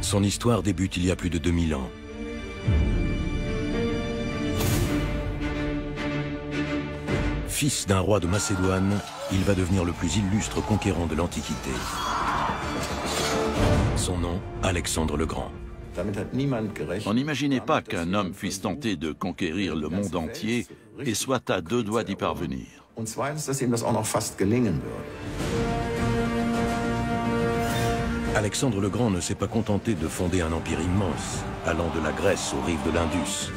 Son histoire débute il y a plus de 2000 ans. Fils d'un roi de Macédoine, il va devenir le plus illustre conquérant de l'Antiquité. Son nom, Alexandre le Grand. On n'imaginait pas qu'un homme puisse tenter de conquérir le monde entier et soit à deux doigts d'y parvenir. Alexandre le Grand ne s'est pas contenté de fonder un empire immense, allant de la Grèce aux rives de l'Indus.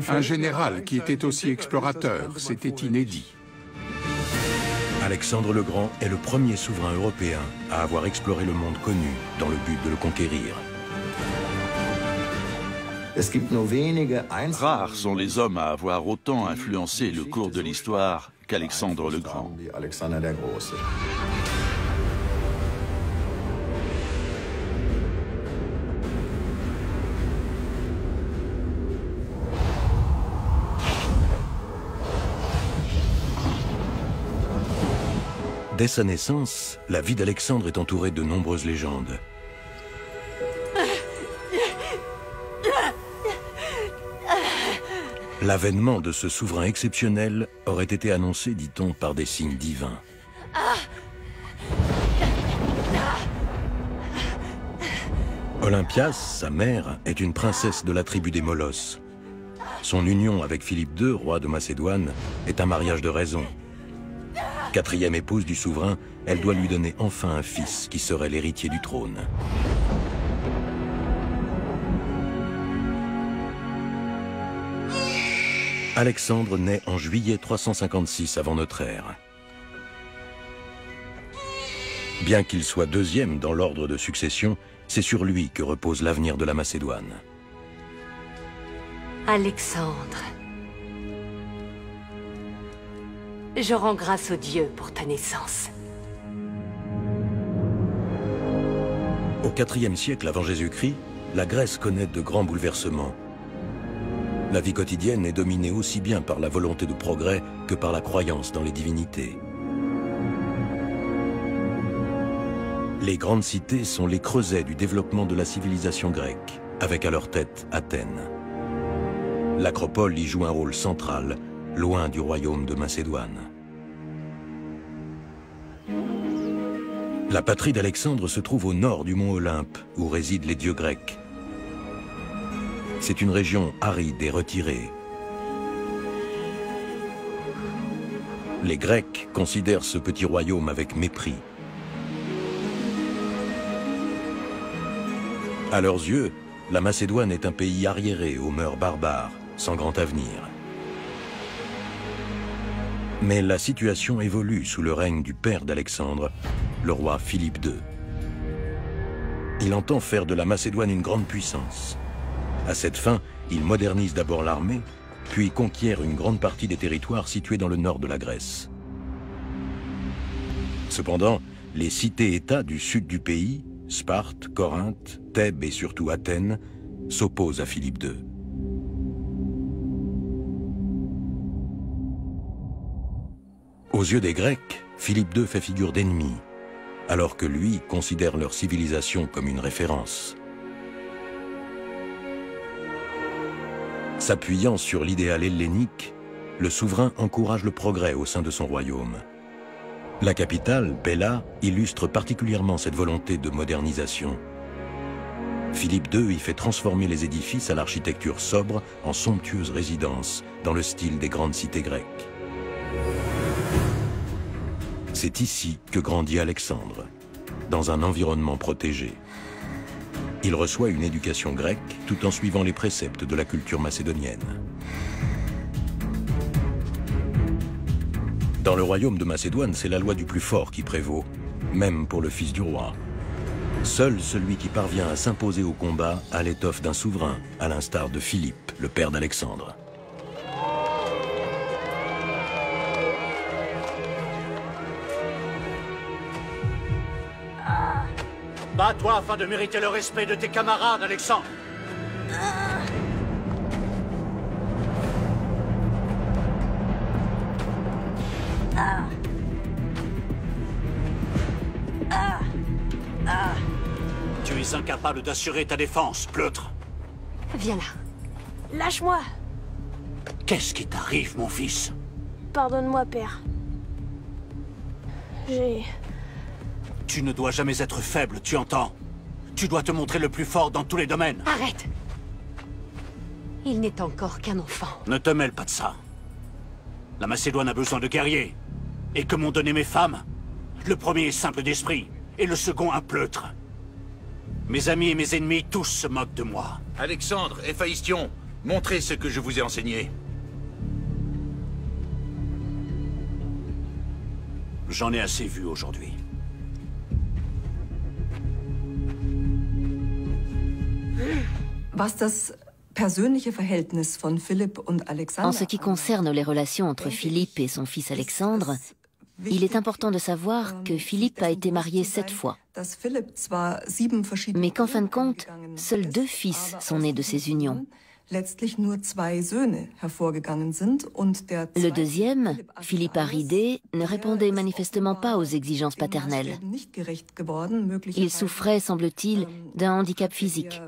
Un général qui était aussi explorateur, c'était inédit. Alexandre le Grand est le premier souverain européen à avoir exploré le monde connu dans le but de le conquérir. Rares sont les hommes à avoir autant influencé le cours de l'histoire qu'Alexandre le Grand. Dès sa naissance, la vie d'Alexandre est entourée de nombreuses légendes. L'avènement de ce souverain exceptionnel aurait été annoncé, dit-on, par des signes divins. Olympias, sa mère, est une princesse de la tribu des Molosses. Son union avec Philippe II, roi de Macédoine, est un mariage de raison. Quatrième épouse du souverain, elle doit lui donner enfin un fils qui serait l'héritier du trône. Alexandre naît en juillet 356 avant notre ère. Bien qu'il soit deuxième dans l'ordre de succession, c'est sur lui que repose l'avenir de la Macédoine. Alexandre, je rends grâce aux dieux pour ta naissance. Au IVe siècle avant Jésus-Christ, la Grèce connaît de grands bouleversements. La vie quotidienne est dominée aussi bien par la volonté de progrès que par la croyance dans les divinités. Les grandes cités sont les creusets du développement de la civilisation grecque, avec à leur tête Athènes. L'acropole y joue un rôle central, loin du royaume de Macédoine. La patrie d'Alexandre se trouve au nord du mont Olympe, où résident les dieux grecs. C'est une région aride et retirée. Les Grecs considèrent ce petit royaume avec mépris. À leurs yeux, la Macédoine est un pays arriéré aux mœurs barbares, sans grand avenir. Mais la situation évolue sous le règne du père d'Alexandre, le roi Philippe II. Il entend faire de la Macédoine une grande puissance. À cette fin, il modernise d'abord l'armée, puis conquiert une grande partie des territoires situés dans le nord de la Grèce. Cependant, les cités-États du sud du pays, Sparte, Corinthe, Thèbes et surtout Athènes, s'opposent à Philippe II. Aux yeux des Grecs, Philippe II fait figure d'ennemi, alors que lui considère leur civilisation comme une référence. S'appuyant sur l'idéal hellénique, le souverain encourage le progrès au sein de son royaume. La capitale, Pella, illustre particulièrement cette volonté de modernisation. Philippe II y fait transformer les édifices à l'architecture sobre en somptueuses résidences, dans le style des grandes cités grecques. C'est ici que grandit Alexandre, dans un environnement protégé. Il reçoit une éducation grecque tout en suivant les préceptes de la culture macédonienne. Dans le royaume de Macédoine, c'est la loi du plus fort qui prévaut, même pour le fils du roi. Seul celui qui parvient à s'imposer au combat a l'étoffe d'un souverain, à l'instar de Philippe, le père d'Alexandre. Bats-toi afin de mériter le respect de tes camarades, Alexandre. es incapable d'assurer ta défense, pleutre. Viens là. Lâche-moi! Qu'est-ce qui t'arrive, mon fils? Pardonne-moi, père. Tu ne dois jamais être faible, tu entends? Tu dois te montrer le plus fort dans tous les domaines. Arrête! Il n'est encore qu'un enfant. Ne te mêle pas de ça. La Macédoine a besoin de guerriers. Et que m'ont donné mes femmes? Le premier est simple d'esprit, et le second un pleutre. Mes amis et mes ennemis, tous se moquent de moi. Alexandre, Héphaïstion, montrez ce que je vous ai enseigné. J'en ai assez vu aujourd'hui. Was das persönliche Verhältnis von Philipp und Alexander En ce qui concerne les relations entre Philippe et son fils Alexandre, il est important de savoir que Philippe a été marié 7 fois, mais qu'en fin de compte, seuls 2 fils sont nés de ces unions. Le deuxième, Philippe Aridé, ne répondait manifestement pas aux exigences paternelles. Il souffrait, semble-t-il, d'un handicap physique.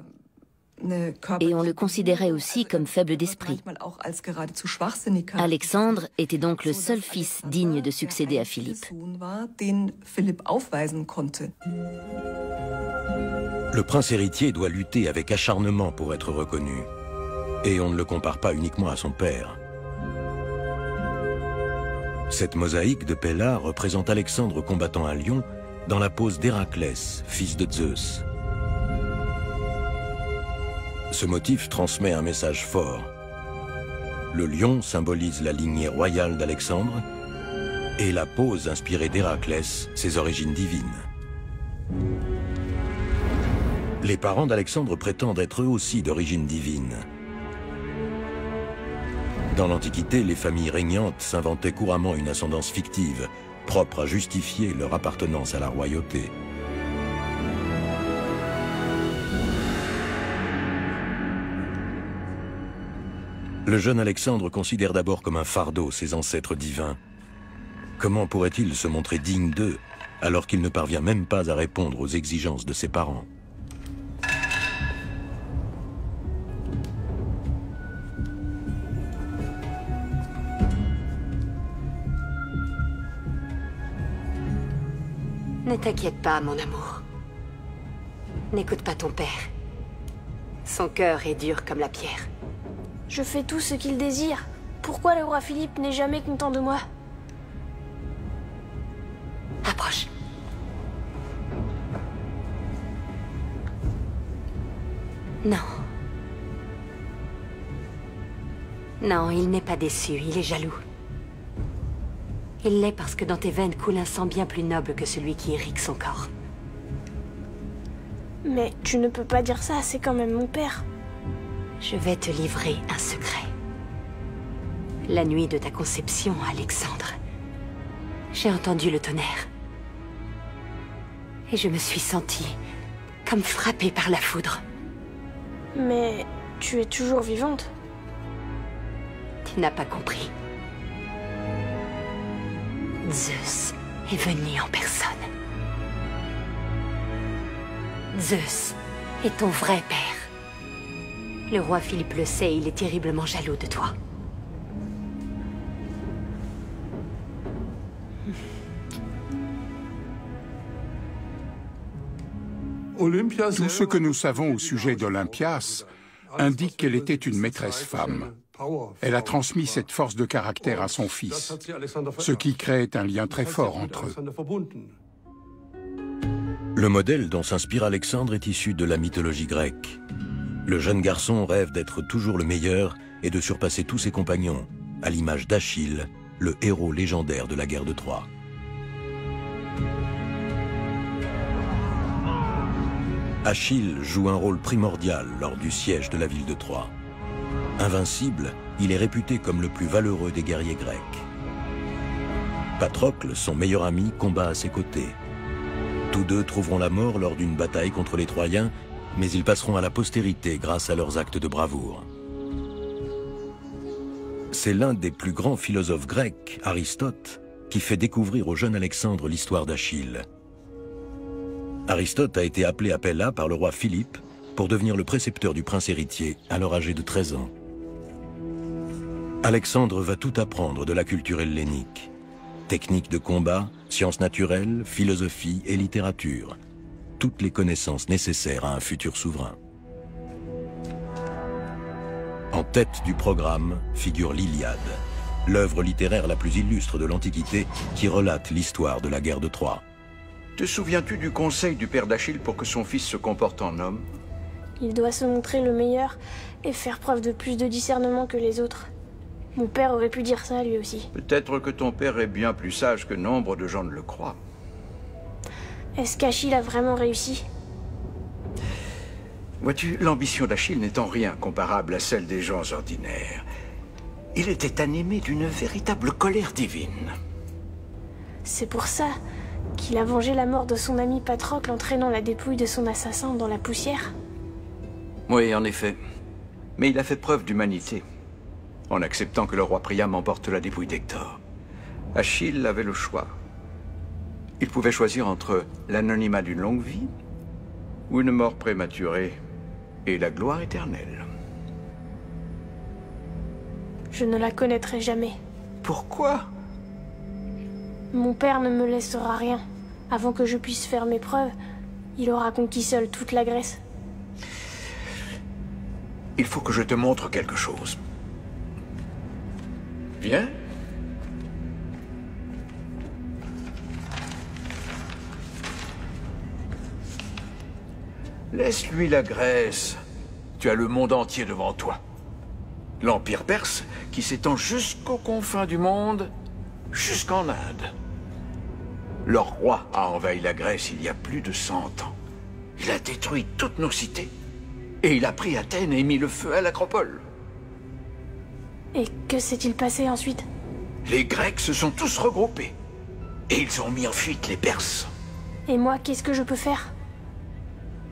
Et on le considérait aussi comme faible d'esprit. Alexandre était donc le seul fils digne de succéder à Philippe. Le prince héritier doit lutter avec acharnement pour être reconnu. Et on ne le compare pas uniquement à son père. Cette mosaïque de Pella représente Alexandre combattant un lion dans la pose d'Héraclès, fils de Zeus. Ce motif transmet un message fort. Le lion symbolise la lignée royale d'Alexandre et la pose inspirée d'Héraclès, ses origines divines. Les parents d'Alexandre prétendent être eux aussi d'origine divine. Dans l'Antiquité, les familles régnantes s'inventaient couramment une ascendance fictive, propre à justifier leur appartenance à la royauté. Le jeune Alexandre considère d'abord comme un fardeau ses ancêtres divins. Comment pourrait-il se montrer digne d'eux, alors qu'il ne parvient même pas à répondre aux exigences de ses parents ? Ne t'inquiète pas, mon amour. N'écoute pas ton père. Son cœur est dur comme la pierre. Je fais tout ce qu'il désire. Pourquoi le roi Philippe n'est jamais content de moi? Approche. Non. Non, il n'est pas déçu, il est jaloux. Il l'est parce que dans tes veines coule un sang bien plus noble que celui qui irrigue son corps. Mais tu ne peux pas dire ça, c'est quand même mon père. Je vais te livrer un secret. La nuit de ta conception, Alexandre, j'ai entendu le tonnerre. Et je me suis sentie comme frappée par la foudre. Mais tu es toujours vivante. Tu n'as pas compris. Zeus est venu en personne. Zeus est ton vrai père. Le roi Philippe le sait, il est terriblement jaloux de toi. Tout ce que nous savons au sujet d'Olympias indique qu'elle était une maîtresse femme. Elle a transmis cette force de caractère à son fils, ce qui crée un lien très fort entre eux. Le modèle dont s'inspire Alexandre est issu de la mythologie grecque. Le jeune garçon rêve d'être toujours le meilleur et de surpasser tous ses compagnons, à l'image d'Achille, le héros légendaire de la guerre de Troie. Achille joue un rôle primordial lors du siège de la ville de Troie. Invincible, il est réputé comme le plus valeureux des guerriers grecs. Patrocle, son meilleur ami, combat à ses côtés. Tous deux trouveront la mort lors d'une bataille contre les Troyens, mais ils passeront à la postérité grâce à leurs actes de bravoure. C'est l'un des plus grands philosophes grecs, Aristote, qui fait découvrir au jeune Alexandre l'histoire d'Achille. Aristote a été appelé à Pella par le roi Philippe pour devenir le précepteur du prince héritier, alors âgé de 13 ans. Alexandre va tout apprendre de la culture hellénique. Techniques de combat, sciences naturelles, philosophie et littérature. Toutes les connaissances nécessaires à un futur souverain. En tête du programme figure l'Iliade, l'œuvre littéraire la plus illustre de l'Antiquité qui relate l'histoire de la guerre de Troie. Te souviens-tu du conseil du père d'Achille pour que son fils se comporte en homme? Il doit se montrer le meilleur et faire preuve de plus de discernement que les autres. Mon père aurait pu dire ça lui aussi. Peut-être que ton père est bien plus sage que nombre de gens ne le croient. Est-ce qu'Achille a vraiment réussi? Vois-tu, l'ambition d'Achille n'est en rien comparable à celle des gens ordinaires. Il était animé d'une véritable colère divine. C'est pour ça qu'il a vengé la mort de son ami Patrocle en traînant la dépouille de son assassin dans la poussière? Oui, en effet. Mais il a fait preuve d'humanité, en acceptant que le roi Priam emporte la dépouille d'Hector. Achille avait le choix. Il pouvait choisir entre l'anonymat d'une longue vie ou une mort prématurée et la gloire éternelle. Je ne la connaîtrai jamais. Pourquoi? Mon père ne me laissera rien. Avant que je puisse faire mes preuves, il aura conquis seul toute la Grèce. Il faut que je te montre quelque chose. Viens. Laisse-lui la Grèce. Tu as le monde entier devant toi. L'Empire perse qui s'étend jusqu'aux confins du monde, jusqu'en Inde. Leur roi a envahi la Grèce il y a plus de 100 ans. Il a détruit toutes nos cités. Et il a pris Athènes et mis le feu à l'acropole. Et que s'est-il passé ensuite? Les Grecs se sont tous regroupés. Et ils ont mis en fuite les Perses. Et moi, qu'est-ce que je peux faire?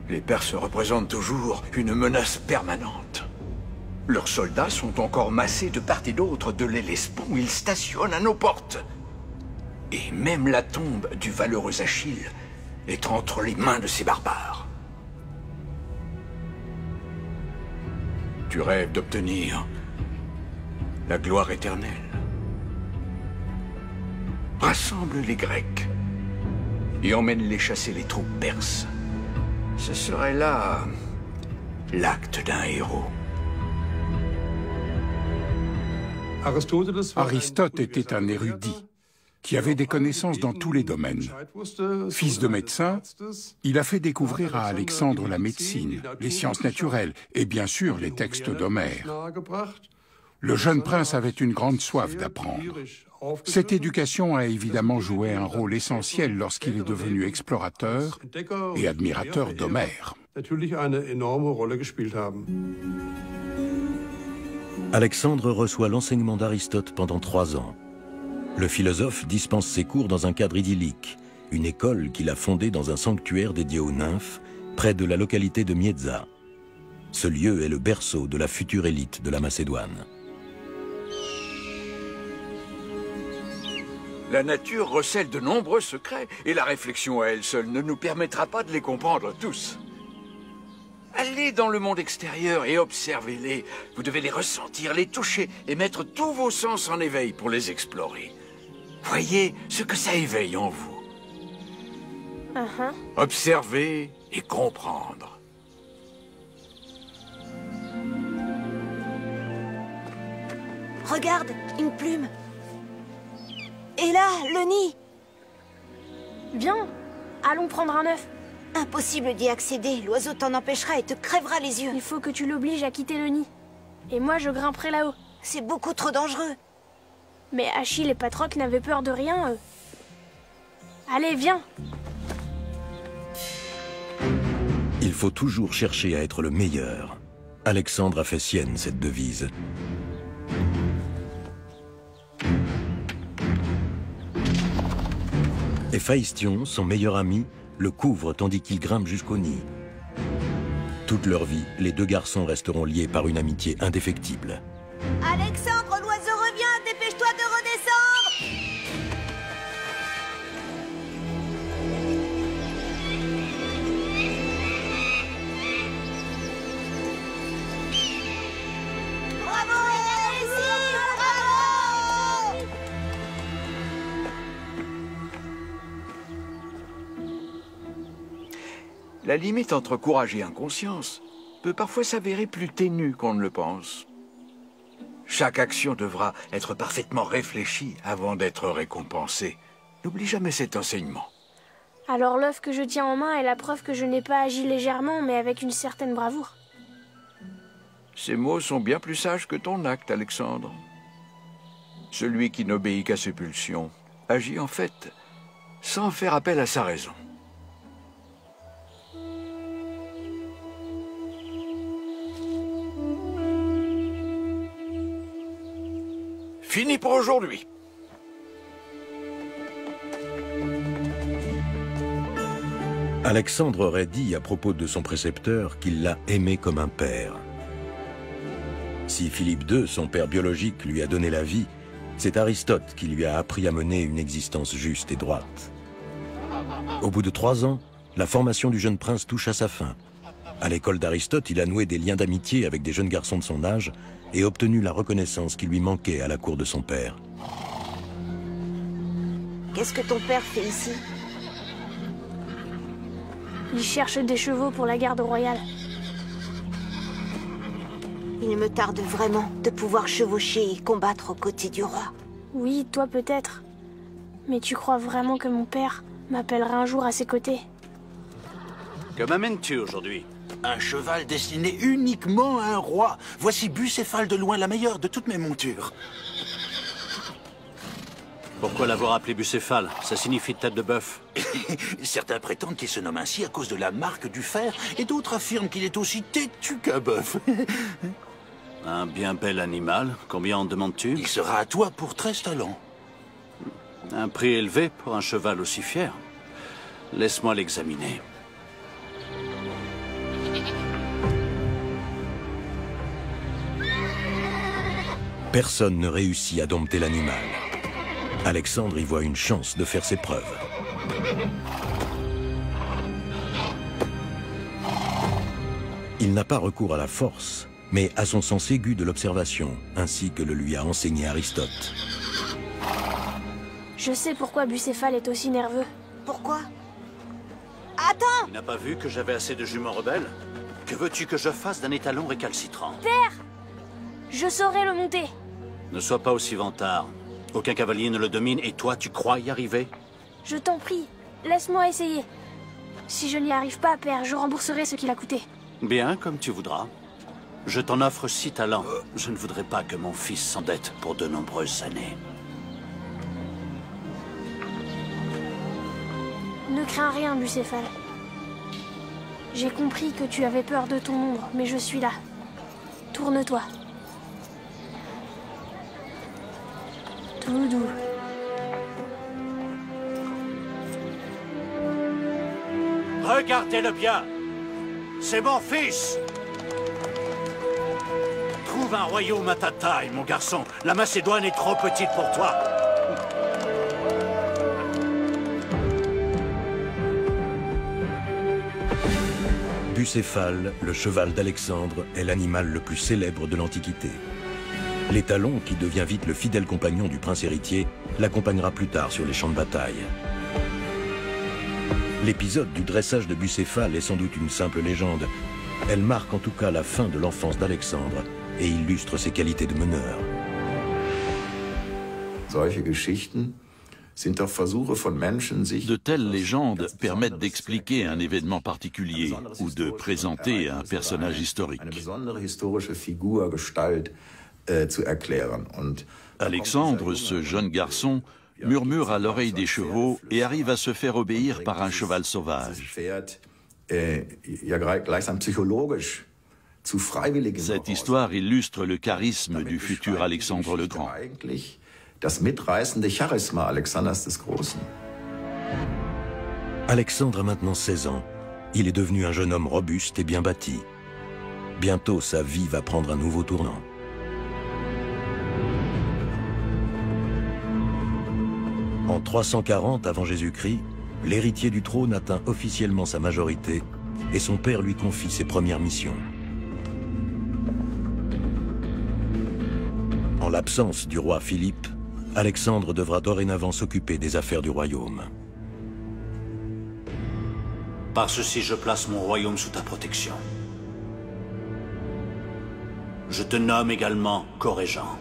Les Perses représentent toujours une menace permanente. Leurs soldats sont encore massés de part et d'autre de l'Hellespont. Ils stationnent à nos portes. Et même la tombe du valeureux Achille est entre les mains de ces barbares. Tu rêves d'obtenir la gloire éternelle. Rassemble les Grecs et emmène-les chasser les troupes perses. Ce serait là l'acte d'un héros. Aristote était un érudit qui avait des connaissances dans tous les domaines. Fils de médecin, il a fait découvrir à Alexandre la médecine, les sciences naturelles et bien sûr les textes d'Homère. Le jeune prince avait une grande soif d'apprendre. Cette éducation a évidemment joué un rôle essentiel lorsqu'il est devenu explorateur et admirateur d'Homère. Alexandre reçoit l'enseignement d'Aristote pendant 3 ans. Le philosophe dispense ses cours dans un cadre idyllique, une école qu'il a fondée dans un sanctuaire dédié aux nymphes, près de la localité de Mieza. Ce lieu est le berceau de la future élite de la Macédoine. La nature recèle de nombreux secrets, et la réflexion à elle seule ne nous permettra pas de les comprendre tous. Allez dans le monde extérieur et observez-les. Vous devez les ressentir, les toucher et mettre tous vos sens en éveil pour les explorer. Voyez ce que ça éveille en vous. Observer et comprendre. Regarde, une plume. Et là, le nid. Viens, allons prendre un œuf. Impossible d'y accéder, l'oiseau t'en empêchera et te crèvera les yeux. Il faut que tu l'obliges à quitter le nid. Et moi, je grimperai là-haut. C'est beaucoup trop dangereux. Mais Achille et Patrocle n'avaient peur de rien, eux. Allez, viens. Il faut toujours chercher à être le meilleur. Alexandre a fait sienne cette devise. Héphaïstion, son meilleur ami, le couvre tandis qu'il grimpe jusqu'au nid. Toute leur vie, les deux garçons resteront liés par une amitié indéfectible. Alexandre, l'oiseau revient, dépêche-toi de redescendre. La limite entre courage et inconscience peut parfois s'avérer plus ténue qu'on ne le pense. Chaque action devra être parfaitement réfléchie avant d'être récompensée. N'oublie jamais cet enseignement. Alors l'œuf que je tiens en main est la preuve que je n'ai pas agi légèrement, mais avec une certaine bravoure. Ces mots sont bien plus sages que ton acte, Alexandre. Celui qui n'obéit qu'à ses pulsions agit en fait sans faire appel à sa raison. Fini pour aujourd'hui. Alexandre aurait dit à propos de son précepteur qu'il l'a aimé comme un père. Si Philippe II, son père biologique, lui a donné la vie, c'est Aristote qui lui a appris à mener une existence juste et droite. Au bout de 3 ans, la formation du jeune prince touche à sa fin. À l'école d'Aristote, il a noué des liens d'amitié avec des jeunes garçons de son âge et obtenu la reconnaissance qui lui manquait à la cour de son père. Qu'est-ce que ton père fait ici? Il cherche des chevaux pour la garde royale. Il me tarde vraiment de pouvoir chevaucher et combattre aux côtés du roi. Oui, toi peut-être. Mais tu crois vraiment que mon père m'appellera un jour à ses côtés? Que m'amènes-tu aujourd'hui? Un cheval destiné uniquement à un roi. Voici Bucéphale de loin la meilleure de toutes mes montures. Pourquoi l'avoir appelé Bucéphale? Ça signifie tête de bœuf. Certains prétendent qu'il se nomme ainsi à cause de la marque du fer, et d'autres affirment qu'il est aussi têtu qu'un bœuf. Un bien bel animal. Combien en demandes-tu? Il sera à toi pour 13 talents. Un prix élevé pour un cheval aussi fier. Laisse-moi l'examiner. Personne ne réussit à dompter l'animal. Alexandre y voit une chance de faire ses preuves. Il n'a pas recours à la force, mais à son sens aigu de l'observation, ainsi que le lui a enseigné Aristote. Je sais pourquoi Bucéphale est aussi nerveux. Pourquoi? Attends! Tu n'as pas vu que j'avais assez de juments rebelles? Que veux-tu que je fasse d'un étalon récalcitrant? Père! Je saurai le monter. Ne sois pas aussi vantard. Aucun cavalier ne le domine et toi, tu crois y arriver? Je t'en prie, laisse-moi essayer. Si je n'y arrive pas, père, je rembourserai ce qu'il a coûté. Bien, comme tu voudras. Je t'en offre 6 talents. Je ne voudrais pas que mon fils s'endette pour de nombreuses années. Ne crains rien, Bucéphale. J'ai compris que tu avais peur de ton ombre, mais je suis là. Tourne-toi. Tout doux. Regardez-le bien. C'est mon fils. Trouve un royaume à ta taille, mon garçon. La Macédoine est trop petite pour toi. Bucéphale, le cheval d'Alexandre, est l'animal le plus célèbre de l'Antiquité. L'étalon, qui devient vite le fidèle compagnon du prince héritier, l'accompagnera plus tard sur les champs de bataille. L'épisode du dressage de Bucéphale est sans doute une simple légende. Elle marque en tout cas la fin de l'enfance d'Alexandre et illustre ses qualités de meneur. De telles légendes permettent d'expliquer un événement particulier ou de présenter un personnage historique. Alexandre, ce jeune garçon, murmure à l'oreille des chevaux et arrive à se faire obéir par un cheval sauvage. Cette histoire illustre le charisme du futur Alexandre le Grand. Alexandre a maintenant 16 ans. Il est devenu un jeune homme robuste et bien bâti. Bientôt, sa vie va prendre un nouveau tournant. En 340 avant Jésus-Christ, l'héritier du trône atteint officiellement sa majorité et son père lui confie ses premières missions. En l'absence du roi Philippe, Alexandre devra dorénavant s'occuper des affaires du royaume. Par ceci, je place mon royaume sous ta protection. Je te nomme également co-régent.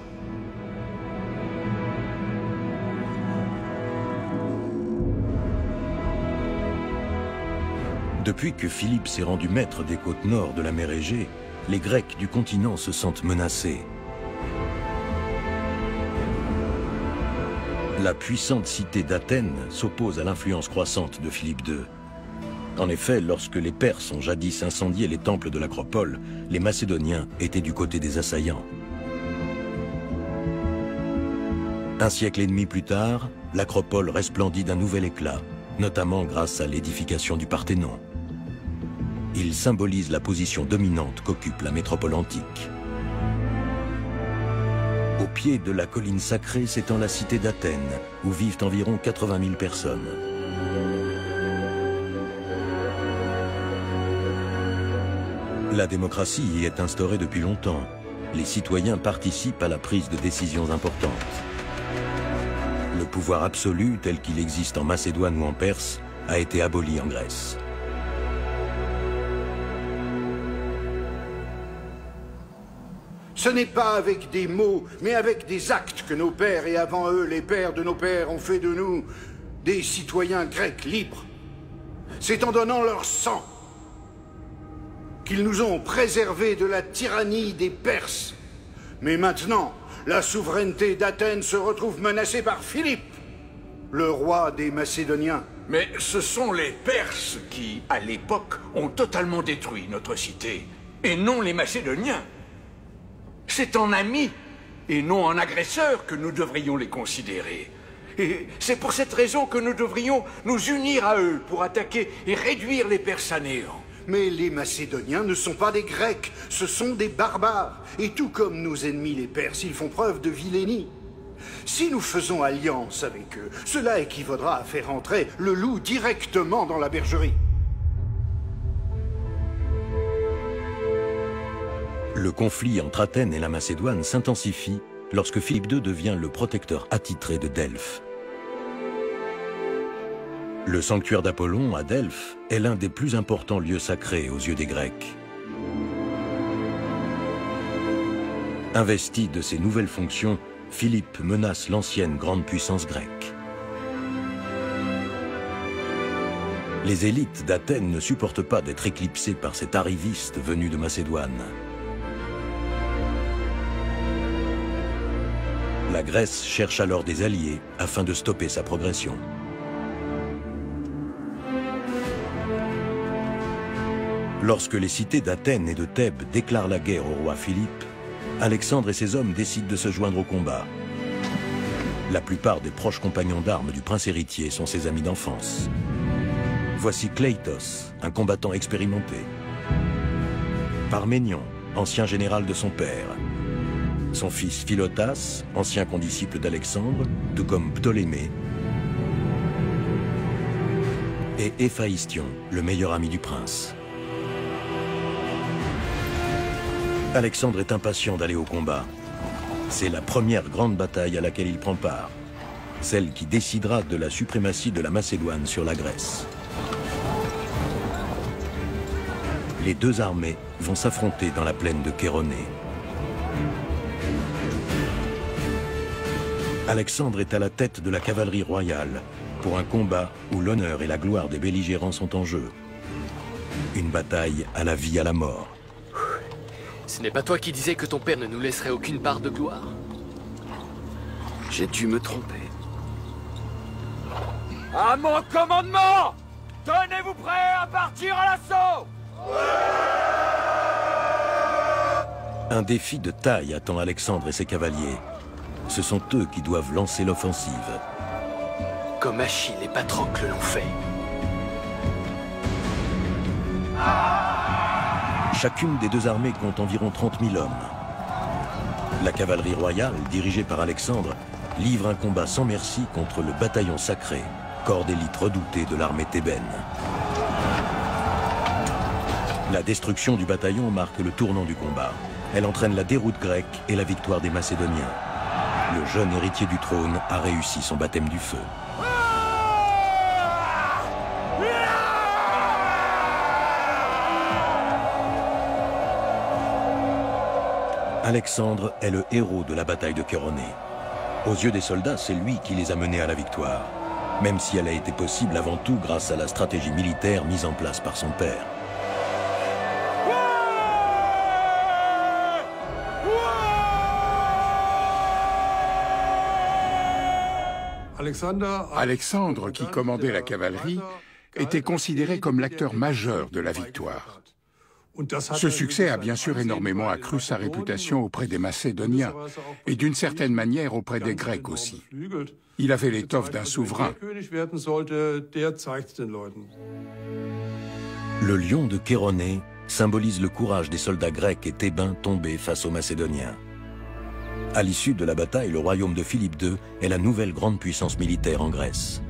Depuis que Philippe s'est rendu maître des côtes nord de la mer Égée, les Grecs du continent se sentent menacés. La puissante cité d'Athènes s'oppose à l'influence croissante de Philippe II. En effet, lorsque les Perses ont jadis incendié les temples de l'Acropole, les Macédoniens étaient du côté des assaillants. Un siècle et demi plus tard, l'Acropole resplendit d'un nouvel éclat, notamment grâce à l'édification du Parthénon. Il symbolise la position dominante qu'occupe la métropole antique. Au pied de la colline sacrée s'étend la cité d'Athènes, où vivent environ 80 000 personnes. La démocratie y est instaurée depuis longtemps. Les citoyens participent à la prise de décisions importantes. Le pouvoir absolu, tel qu'il existe en Macédoine ou en Perse, a été aboli en Grèce. Ce n'est pas avec des mots, mais avec des actes que nos pères et avant eux, les pères de nos pères, ont fait de nous des citoyens grecs libres. C'est en donnant leur sang qu'ils nous ont préservés de la tyrannie des Perses. Mais maintenant, la souveraineté d'Athènes se retrouve menacée par Philippe, le roi des Macédoniens. Mais ce sont les Perses qui, à l'époque, ont totalement détruit notre cité, et non les Macédoniens. C'est en amis, et non en agresseurs, que nous devrions les considérer. Et c'est pour cette raison que nous devrions nous unir à eux pour attaquer et réduire les Perses à néant. Mais les Macédoniens ne sont pas des Grecs, ce sont des barbares. Et tout comme nos ennemis les Perses, ils font preuve de vilainie. Si nous faisons alliance avec eux, cela équivaudra à faire entrer le loup directement dans la bergerie. Le conflit entre Athènes et la Macédoine s'intensifie lorsque Philippe II devient le protecteur attitré de Delphes. Le sanctuaire d'Apollon à Delphes est l'un des plus importants lieux sacrés aux yeux des Grecs. Investi de ses nouvelles fonctions, Philippe menace l'ancienne grande puissance grecque. Les élites d'Athènes ne supportent pas d'être éclipsées par cet arriviste venu de Macédoine. La Grèce cherche alors des alliés afin de stopper sa progression. Lorsque les cités d'Athènes et de Thèbes déclarent la guerre au roi Philippe, Alexandre et ses hommes décident de se joindre au combat. La plupart des proches compagnons d'armes du prince héritier sont ses amis d'enfance. Voici Kleitos, un combattant expérimenté. Parménion, ancien général de son père. Son fils Philotas, ancien condisciple d'Alexandre, tout comme Ptolémée. Et Héphaïstion, le meilleur ami du prince. Alexandre est impatient d'aller au combat. C'est la première grande bataille à laquelle il prend part. Celle qui décidera de la suprématie de la Macédoine sur la Grèce. Les deux armées vont s'affronter dans la plaine de Chéronée. Alexandre est à la tête de la cavalerie royale pour un combat où l'honneur et la gloire des belligérants sont en jeu. Une bataille à la vie à la mort. Ce n'est pas toi qui disais que ton père ne nous laisserait aucune part de gloire? J'ai dû me tromper. À mon commandement! Tenez-vous prêts à partir à l'assaut! Un défi de taille attend Alexandre et ses cavaliers. Ce sont eux qui doivent lancer l'offensive. Comme Achille et Patrocle l'ont fait. Chacune des deux armées compte environ 30 000 hommes. La cavalerie royale, dirigée par Alexandre, livre un combat sans merci contre le bataillon sacré, corps d'élite redouté de l'armée thébaine. La destruction du bataillon marque le tournant du combat. Elle entraîne la déroute grecque et la victoire des Macédoniens. Le jeune héritier du trône a réussi son baptême du feu. Alexandre est le héros de la bataille de Kéroné. Aux yeux des soldats, c'est lui qui les a menés à la victoire, même si elle a été possible avant tout grâce à la stratégie militaire mise en place par son père. Alexandre, qui commandait la cavalerie, était considéré comme l'acteur majeur de la victoire. Ce succès a bien sûr énormément accru sa réputation auprès des Macédoniens et d'une certaine manière auprès des Grecs aussi. Il avait l'étoffe d'un souverain. Le lion de Kéroné symbolise le courage des soldats grecs et thébains tombés face aux Macédoniens. À l'issue de la bataille, le royaume de Philippe II est la nouvelle grande puissance militaire en Grèce.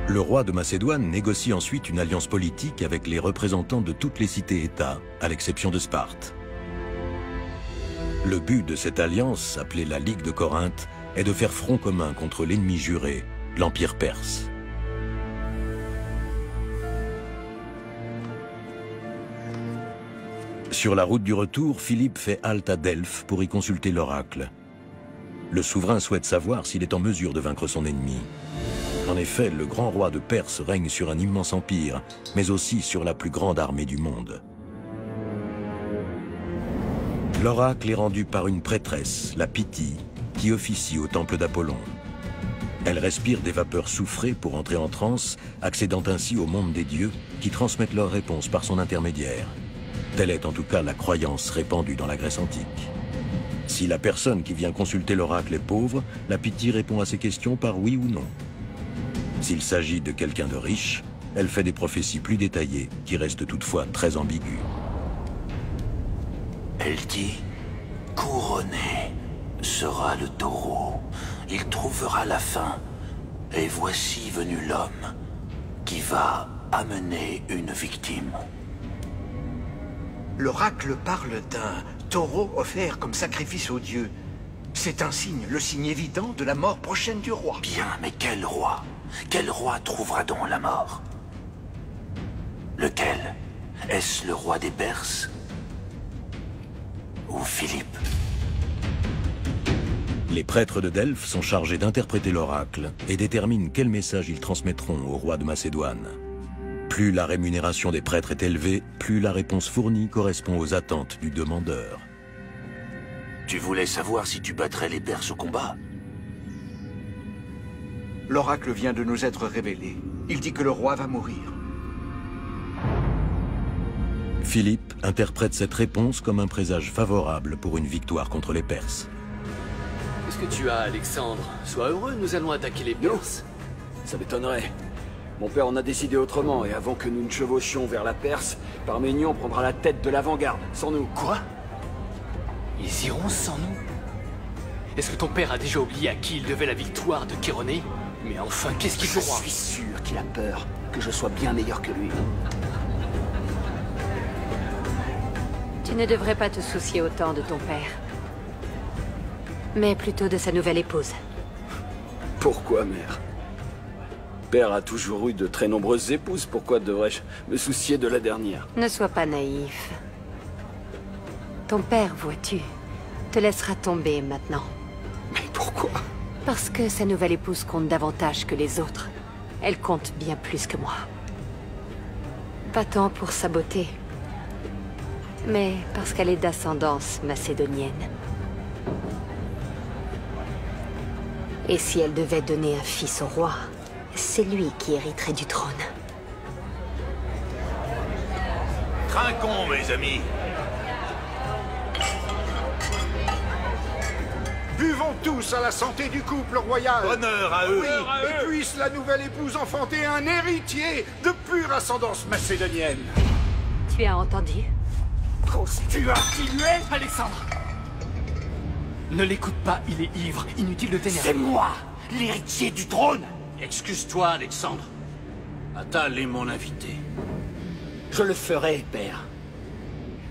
Le roi de Macédoine négocie ensuite une alliance politique avec les représentants de toutes les cités-États, à l'exception de Sparte. Le but de cette alliance, appelée la Ligue de Corinthe, est de faire front commun contre l'ennemi juré, l'Empire perse. Sur la route du retour, Philippe fait halte à Delphes pour y consulter l'oracle. Le souverain souhaite savoir s'il est en mesure de vaincre son ennemi. En effet, le grand roi de Perse règne sur un immense empire, mais aussi sur la plus grande armée du monde. L'oracle est rendu par une prêtresse, la Pythie, qui officie au temple d'Apollon. Elle respire des vapeurs soufrées pour entrer en transe, accédant ainsi au monde des dieux qui transmettent leurs réponses par son intermédiaire. Telle est en tout cas la croyance répandue dans la Grèce antique. Si la personne qui vient consulter l'oracle est pauvre, la Pythie répond à ses questions par oui ou non. S'il s'agit de quelqu'un de riche, elle fait des prophéties plus détaillées qui restent toutefois très ambiguës. Elle dit « Couronné sera le taureau, il trouvera la fin, et voici venu l'homme qui va amener une victime. » L'oracle parle d'un taureau offert comme sacrifice aux dieux. C'est un signe, le signe évident de la mort prochaine du roi. Bien, mais quel roi? Quel roi trouvera donc la mort? Lequel? Est-ce le roi des Perses? Ou Philippe? Les prêtres de Delphes sont chargés d'interpréter l'oracle et déterminent quel message ils transmettront au roi de Macédoine. Plus la rémunération des prêtres est élevée, plus la réponse fournie correspond aux attentes du demandeur. Tu voulais savoir si tu battrais les Perses au combat? L'oracle vient de nous être révélé. Il dit que le roi va mourir. Philippe interprète cette réponse comme un présage favorable pour une victoire contre les Perses. Qu'est-ce que tu as, Alexandre? Sois heureux, nous allons attaquer les Perses. Ça m'étonnerait. Mon père en a décidé autrement, et avant que nous ne chevauchions vers la Perse, Parménion prendra la tête de l'avant-garde, sans nous. Quoi? Ils iront sans nous? Est-ce que ton père a déjà oublié à qui il devait la victoire de Kéroné? Mais enfin, qu'est-ce qu'il faut? Je suis sûr qu'il a peur que je sois bien meilleur que lui. Tu ne devrais pas te soucier autant de ton père, mais plutôt de sa nouvelle épouse. Pourquoi, mère? Père a toujours eu de très nombreuses épouses, pourquoi devrais-je me soucier de la dernière? Ne sois pas naïf. Ton père, vois-tu, te laissera tomber maintenant. Mais pourquoi? Parce que sa nouvelle épouse compte davantage que les autres. Elle compte bien plus que moi. Pas tant pour sa beauté, mais parce qu'elle est d'ascendance macédonienne. Et si elle devait donner un fils au roi, c'est lui qui hériterait du trône. Trinquons, mes amis. Buvons tous à la santé du couple royal. Honneur à eux. Oui, et puisse la nouvelle épouse enfanter un héritier de pure ascendance macédonienne. Tu as entendu? Tu as tué Alexandre! Ne l'écoute pas, il est ivre. Inutile de t'énerver. C'est moi, l'héritier du trône. Excuse-toi, Alexandre. Attal est mon invité. Je le ferai, père.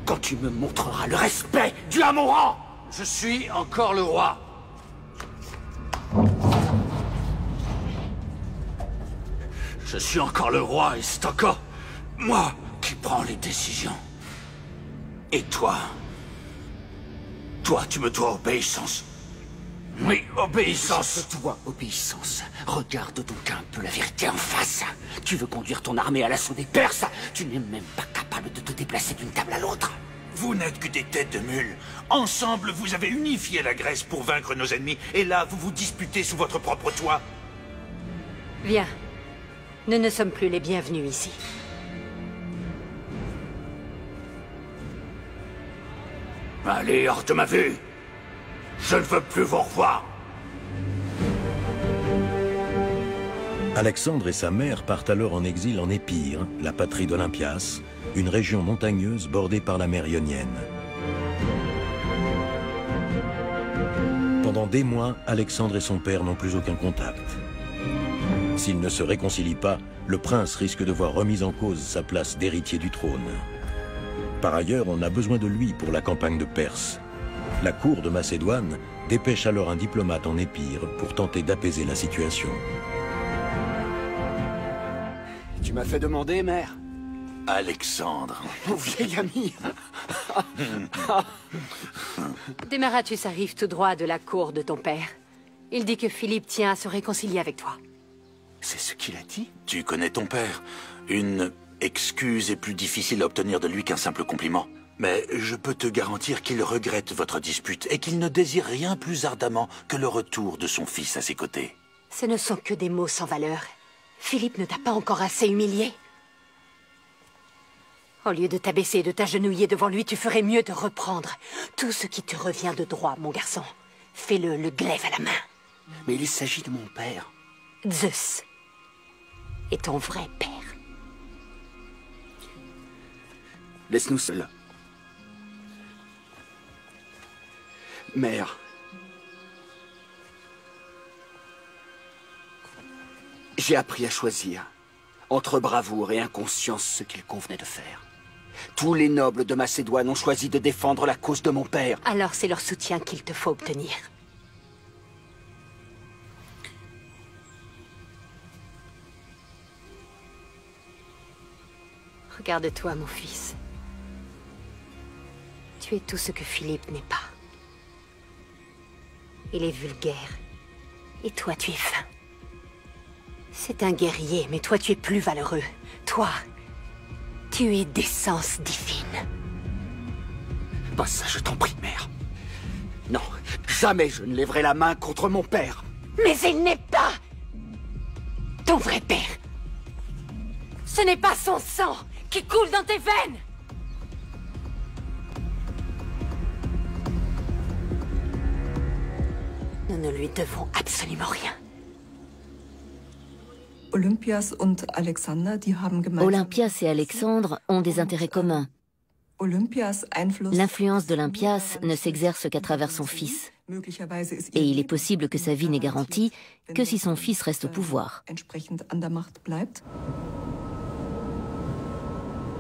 Quand tu me montreras le respect dû à mon rang. Je suis encore le roi. Je suis encore le roi et c'est encore moi qui prends les décisions. Et toi? Toi, tu me dois obéissance. Oui, obéissance. Je te dois obéissance. Regarde donc un peu la vérité en face. Tu veux conduire ton armée à l'assaut des Perses? Tu n'es même pas capable de te déplacer d'une table à l'autre. Vous n'êtes que des têtes de mules. Ensemble, vous avez unifié la Grèce pour vaincre nos ennemis. Et là, vous vous disputez sous votre propre toit. Viens. Nous ne sommes plus les bienvenus ici. Allez, hors de ma vue. Je ne veux plus vous revoir. Alexandre et sa mère partent alors en exil en Épire, la patrie d'Olympias, une région montagneuse bordée par la mer Ionienne. Pendant des mois, Alexandre et son père n'ont plus aucun contact. S'ils ne se réconcilient pas, le prince risque de voir remise en cause sa place d'héritier du trône. Par ailleurs, on a besoin de lui pour la campagne de Perse. La cour de Macédoine dépêche alors un diplomate en Épire pour tenter d'apaiser la situation. Tu m'as fait demander, mère. Alexandre. Mon vieil ami. Demaratus arrive tout droit de la cour de ton père. Il dit que Philippe tient à se réconcilier avec toi. C'est ce qu'il a dit? Tu connais ton père. Une excuse est plus difficile à obtenir de lui qu'un simple compliment. Mais je peux te garantir qu'il regrette votre dispute et qu'il ne désire rien plus ardemment que le retour de son fils à ses côtés. Ce ne sont que des mots sans valeur. Philippe ne t'a pas encore assez humilié. Au lieu de t'abaisser et de t'agenouiller devant lui, tu ferais mieux de reprendre tout ce qui te revient de droit, mon garçon. Fais-le le glaive à la main. Mais il s'agit de mon père. Zeus est ton vrai père. Laisse-nous seuls. Mère. J'ai appris à choisir, entre bravoure et inconscience, ce qu'il convenait de faire. Tous les nobles de Macédoine ont choisi de défendre la cause de mon père. Alors c'est leur soutien qu'il te faut obtenir. Regarde-toi, mon fils. Tu es tout ce que Philippe n'est pas. Il est vulgaire. Et toi, tu es fin. C'est un guerrier, mais toi, tu es plus valeureux. Toi, tu es d'essence divine. Pas ça, je t'en prie, mère. Non, jamais je ne lèverai la main contre mon père. Mais il n'est pas ton vrai père. Ce n'est pas son sang qui coule dans tes veines. Nous ne lui devons absolument rien. Olympias et Alexandre ont des intérêts communs. L'influence d'Olympias ne s'exerce qu'à travers son fils. Et il est possible que sa vie n'est garantie que si son fils reste au pouvoir.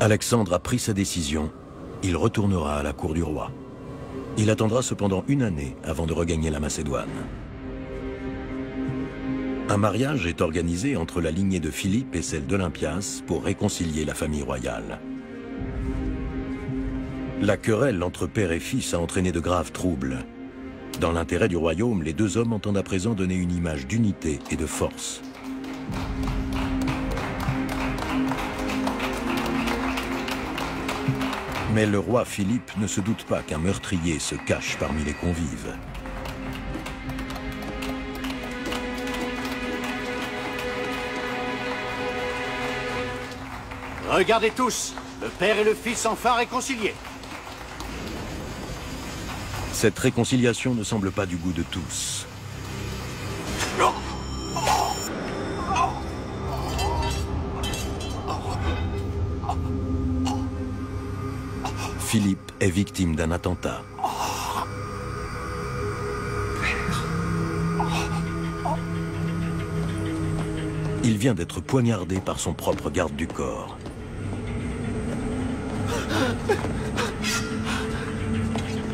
Alexandre a pris sa décision. Il retournera à la cour du roi. Il attendra cependant une année avant de regagner la Macédoine. Un mariage est organisé entre la lignée de Philippe et celle d'Olympias pour réconcilier la famille royale. La querelle entre père et fils a entraîné de graves troubles. Dans l'intérêt du royaume, les deux hommes entendent à présent donner une image d'unité et de force. Mais le roi Philippe ne se doute pas qu'un meurtrier se cache parmi les convives. Regardez tous, le père et le fils enfin réconciliés. Cette réconciliation ne semble pas du goût de tous. Philippe est victime d'un attentat. Il vient d'être poignardé par son propre garde du corps.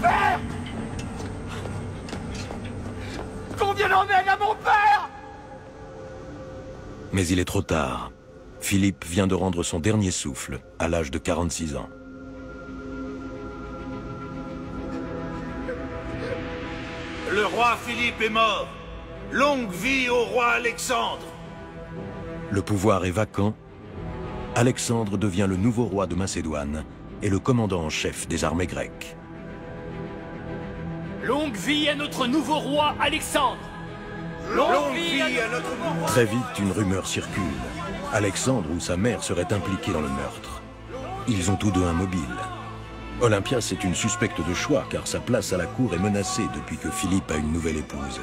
Père! Qu'on vienne en aide à mon père! Mais il est trop tard. Philippe vient de rendre son dernier souffle à l'âge de 46 ans. Le roi Philippe est mort. Longue vie au roi Alexandre. Le pouvoir est vacant. Alexandre devient le nouveau roi de Macédoine et le commandant en chef des armées grecques. Longue vie à notre nouveau roi Alexandre. Longue vie à notre nouveau roi. Très vite, une rumeur circule. Alexandre ou sa mère seraient impliqués dans le meurtre. Ils ont tous deux un mobile. Olympias est une suspecte de choix car sa place à la cour est menacée depuis que Philippe a une nouvelle épouse.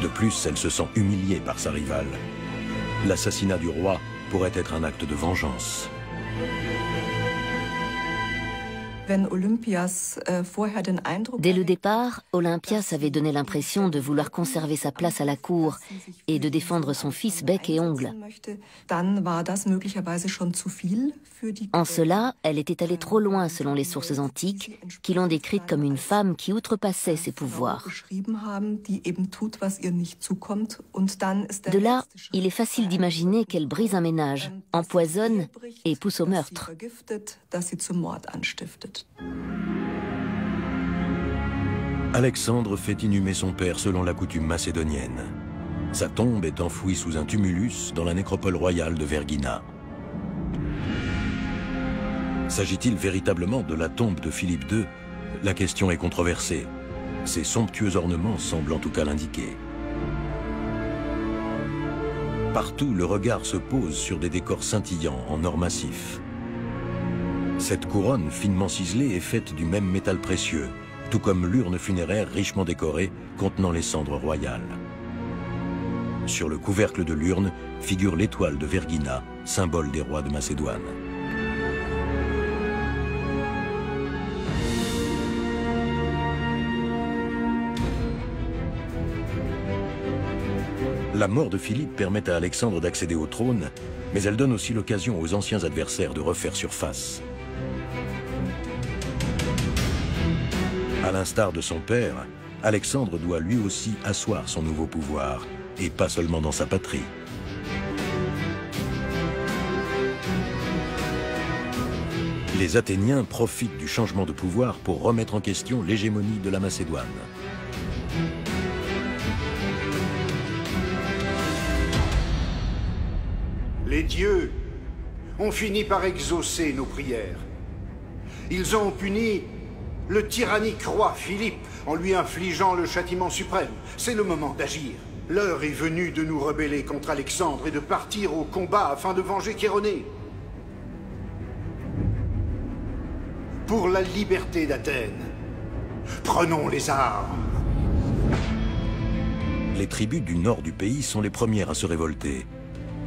De plus, elle se sent humiliée par sa rivale. L'assassinat du roi pourrait être un acte de vengeance. Dès le départ, Olympias avait donné l'impression de vouloir conserver sa place à la cour et de défendre son fils bec et ongles. En cela, elle était allée trop loin selon les sources antiques, qui l'ont décrite comme une femme qui outrepassait ses pouvoirs. De là, il est facile d'imaginer qu'elle brise un ménage, empoisonne et pousse au meurtre. Alexandre fait inhumer son père selon la coutume macédonienne. Sa tombe est enfouie sous un tumulus dans la nécropole royale de Vergina. S'agit-il véritablement de la tombe de Philippe II? La question est controversée. Ses somptueux ornements semblent en tout cas l'indiquer. Partout, le regard se pose sur des décors scintillants en or massif. Cette couronne finement ciselée est faite du même métal précieux, tout comme l'urne funéraire richement décorée contenant les cendres royales. Sur le couvercle de l'urne figure l'étoile de Vergina, symbole des rois de Macédoine. La mort de Philippe permet à Alexandre d'accéder au trône, mais elle donne aussi l'occasion aux anciens adversaires de refaire surface. À l'instar de son père, Alexandre doit lui aussi asseoir son nouveau pouvoir, et pas seulement dans sa patrie. Les Athéniens profitent du changement de pouvoir pour remettre en question l'hégémonie de la Macédoine. Les dieux ont fini par exaucer nos prières. Ils ont puni le tyrannique roi Philippe en lui infligeant le châtiment suprême. C'est le moment d'agir. L'heure est venue de nous rebeller contre Alexandre et de partir au combat afin de venger Chéronée. Pour la liberté d'Athènes, prenons les armes. Les tribus du nord du pays sont les premières à se révolter.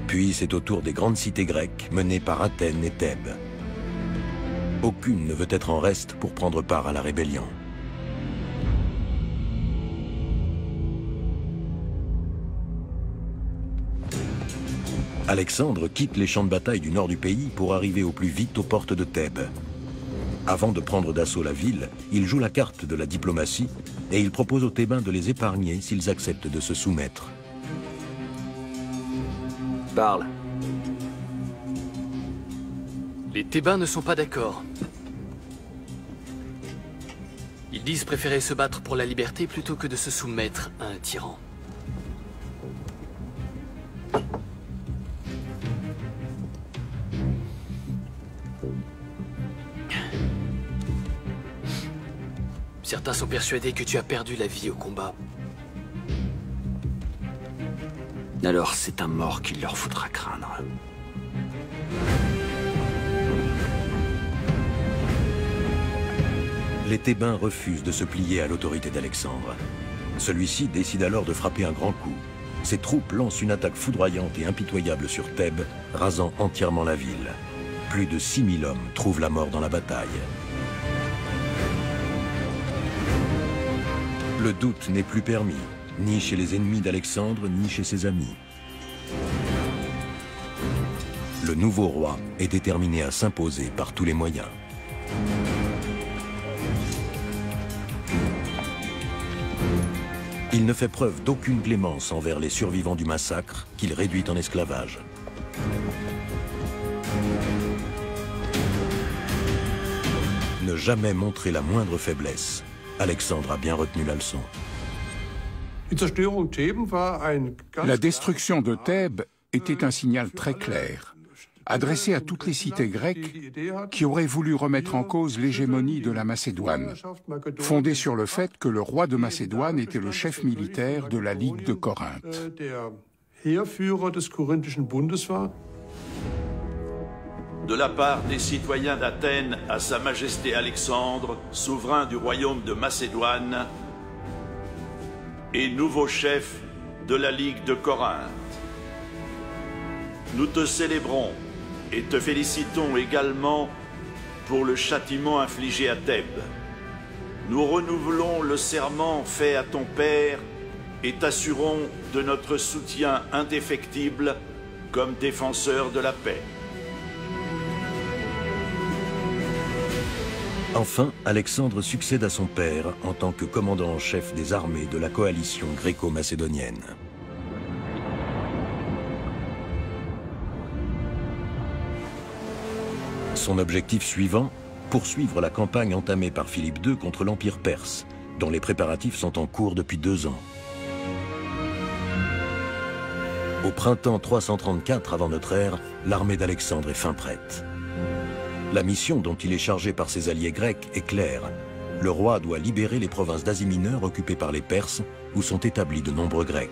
Puis c'est au tour des grandes cités grecques menées par Athènes et Thèbes. Aucune ne veut être en reste pour prendre part à la rébellion. Alexandre quitte les champs de bataille du nord du pays pour arriver au plus vite aux portes de Thèbes. Avant de prendre d'assaut la ville, il joue la carte de la diplomatie et il propose aux Thébains de les épargner s'ils acceptent de se soumettre. Parle. Les Thébains ne sont pas d'accord. Ils disent préférer se battre pour la liberté plutôt que de se soumettre à un tyran. Certains sont persuadés que tu as perdu la vie au combat. Alors c'est un mort qu'il leur faudra craindre. Les Thébains refusent de se plier à l'autorité d'Alexandre. Celui-ci décide alors de frapper un grand coup. Ses troupes lancent une attaque foudroyante et impitoyable sur Thèbes, rasant entièrement la ville. Plus de 6000 hommes trouvent la mort dans la bataille. Le doute n'est plus permis, ni chez les ennemis d'Alexandre, ni chez ses amis. Le nouveau roi est déterminé à s'imposer par tous les moyens. Il ne fait preuve d'aucune clémence envers les survivants du massacre qu'il réduit en esclavage. Ne jamais montrer la moindre faiblesse. Alexandre a bien retenu la leçon. La destruction de Thèbes était un signal très clair, adressé à toutes les cités grecques qui auraient voulu remettre en cause l'hégémonie de la Macédoine, fondée sur le fait que le roi de Macédoine était le chef militaire de la Ligue de Corinthe. De la part des citoyens d'Athènes à Sa Majesté Alexandre, souverain du royaume de Macédoine et nouveau chef de la Ligue de Corinthe. Nous te célébrons et te félicitons également pour le châtiment infligé à Thèbes. Nous renouvelons le serment fait à ton père et t'assurons de notre soutien indéfectible comme défenseur de la paix. Enfin, Alexandre succède à son père en tant que commandant en chef des armées de la coalition gréco-macédonienne. Son objectif suivant, poursuivre la campagne entamée par Philippe II contre l'Empire perse, dont les préparatifs sont en cours depuis 2 ans. Au printemps 334 avant notre ère, l'armée d'Alexandre est fin prête. La mission dont il est chargé par ses alliés grecs est claire. Le roi doit libérer les provinces d'Asie mineure occupées par les Perses, où sont établis de nombreux Grecs.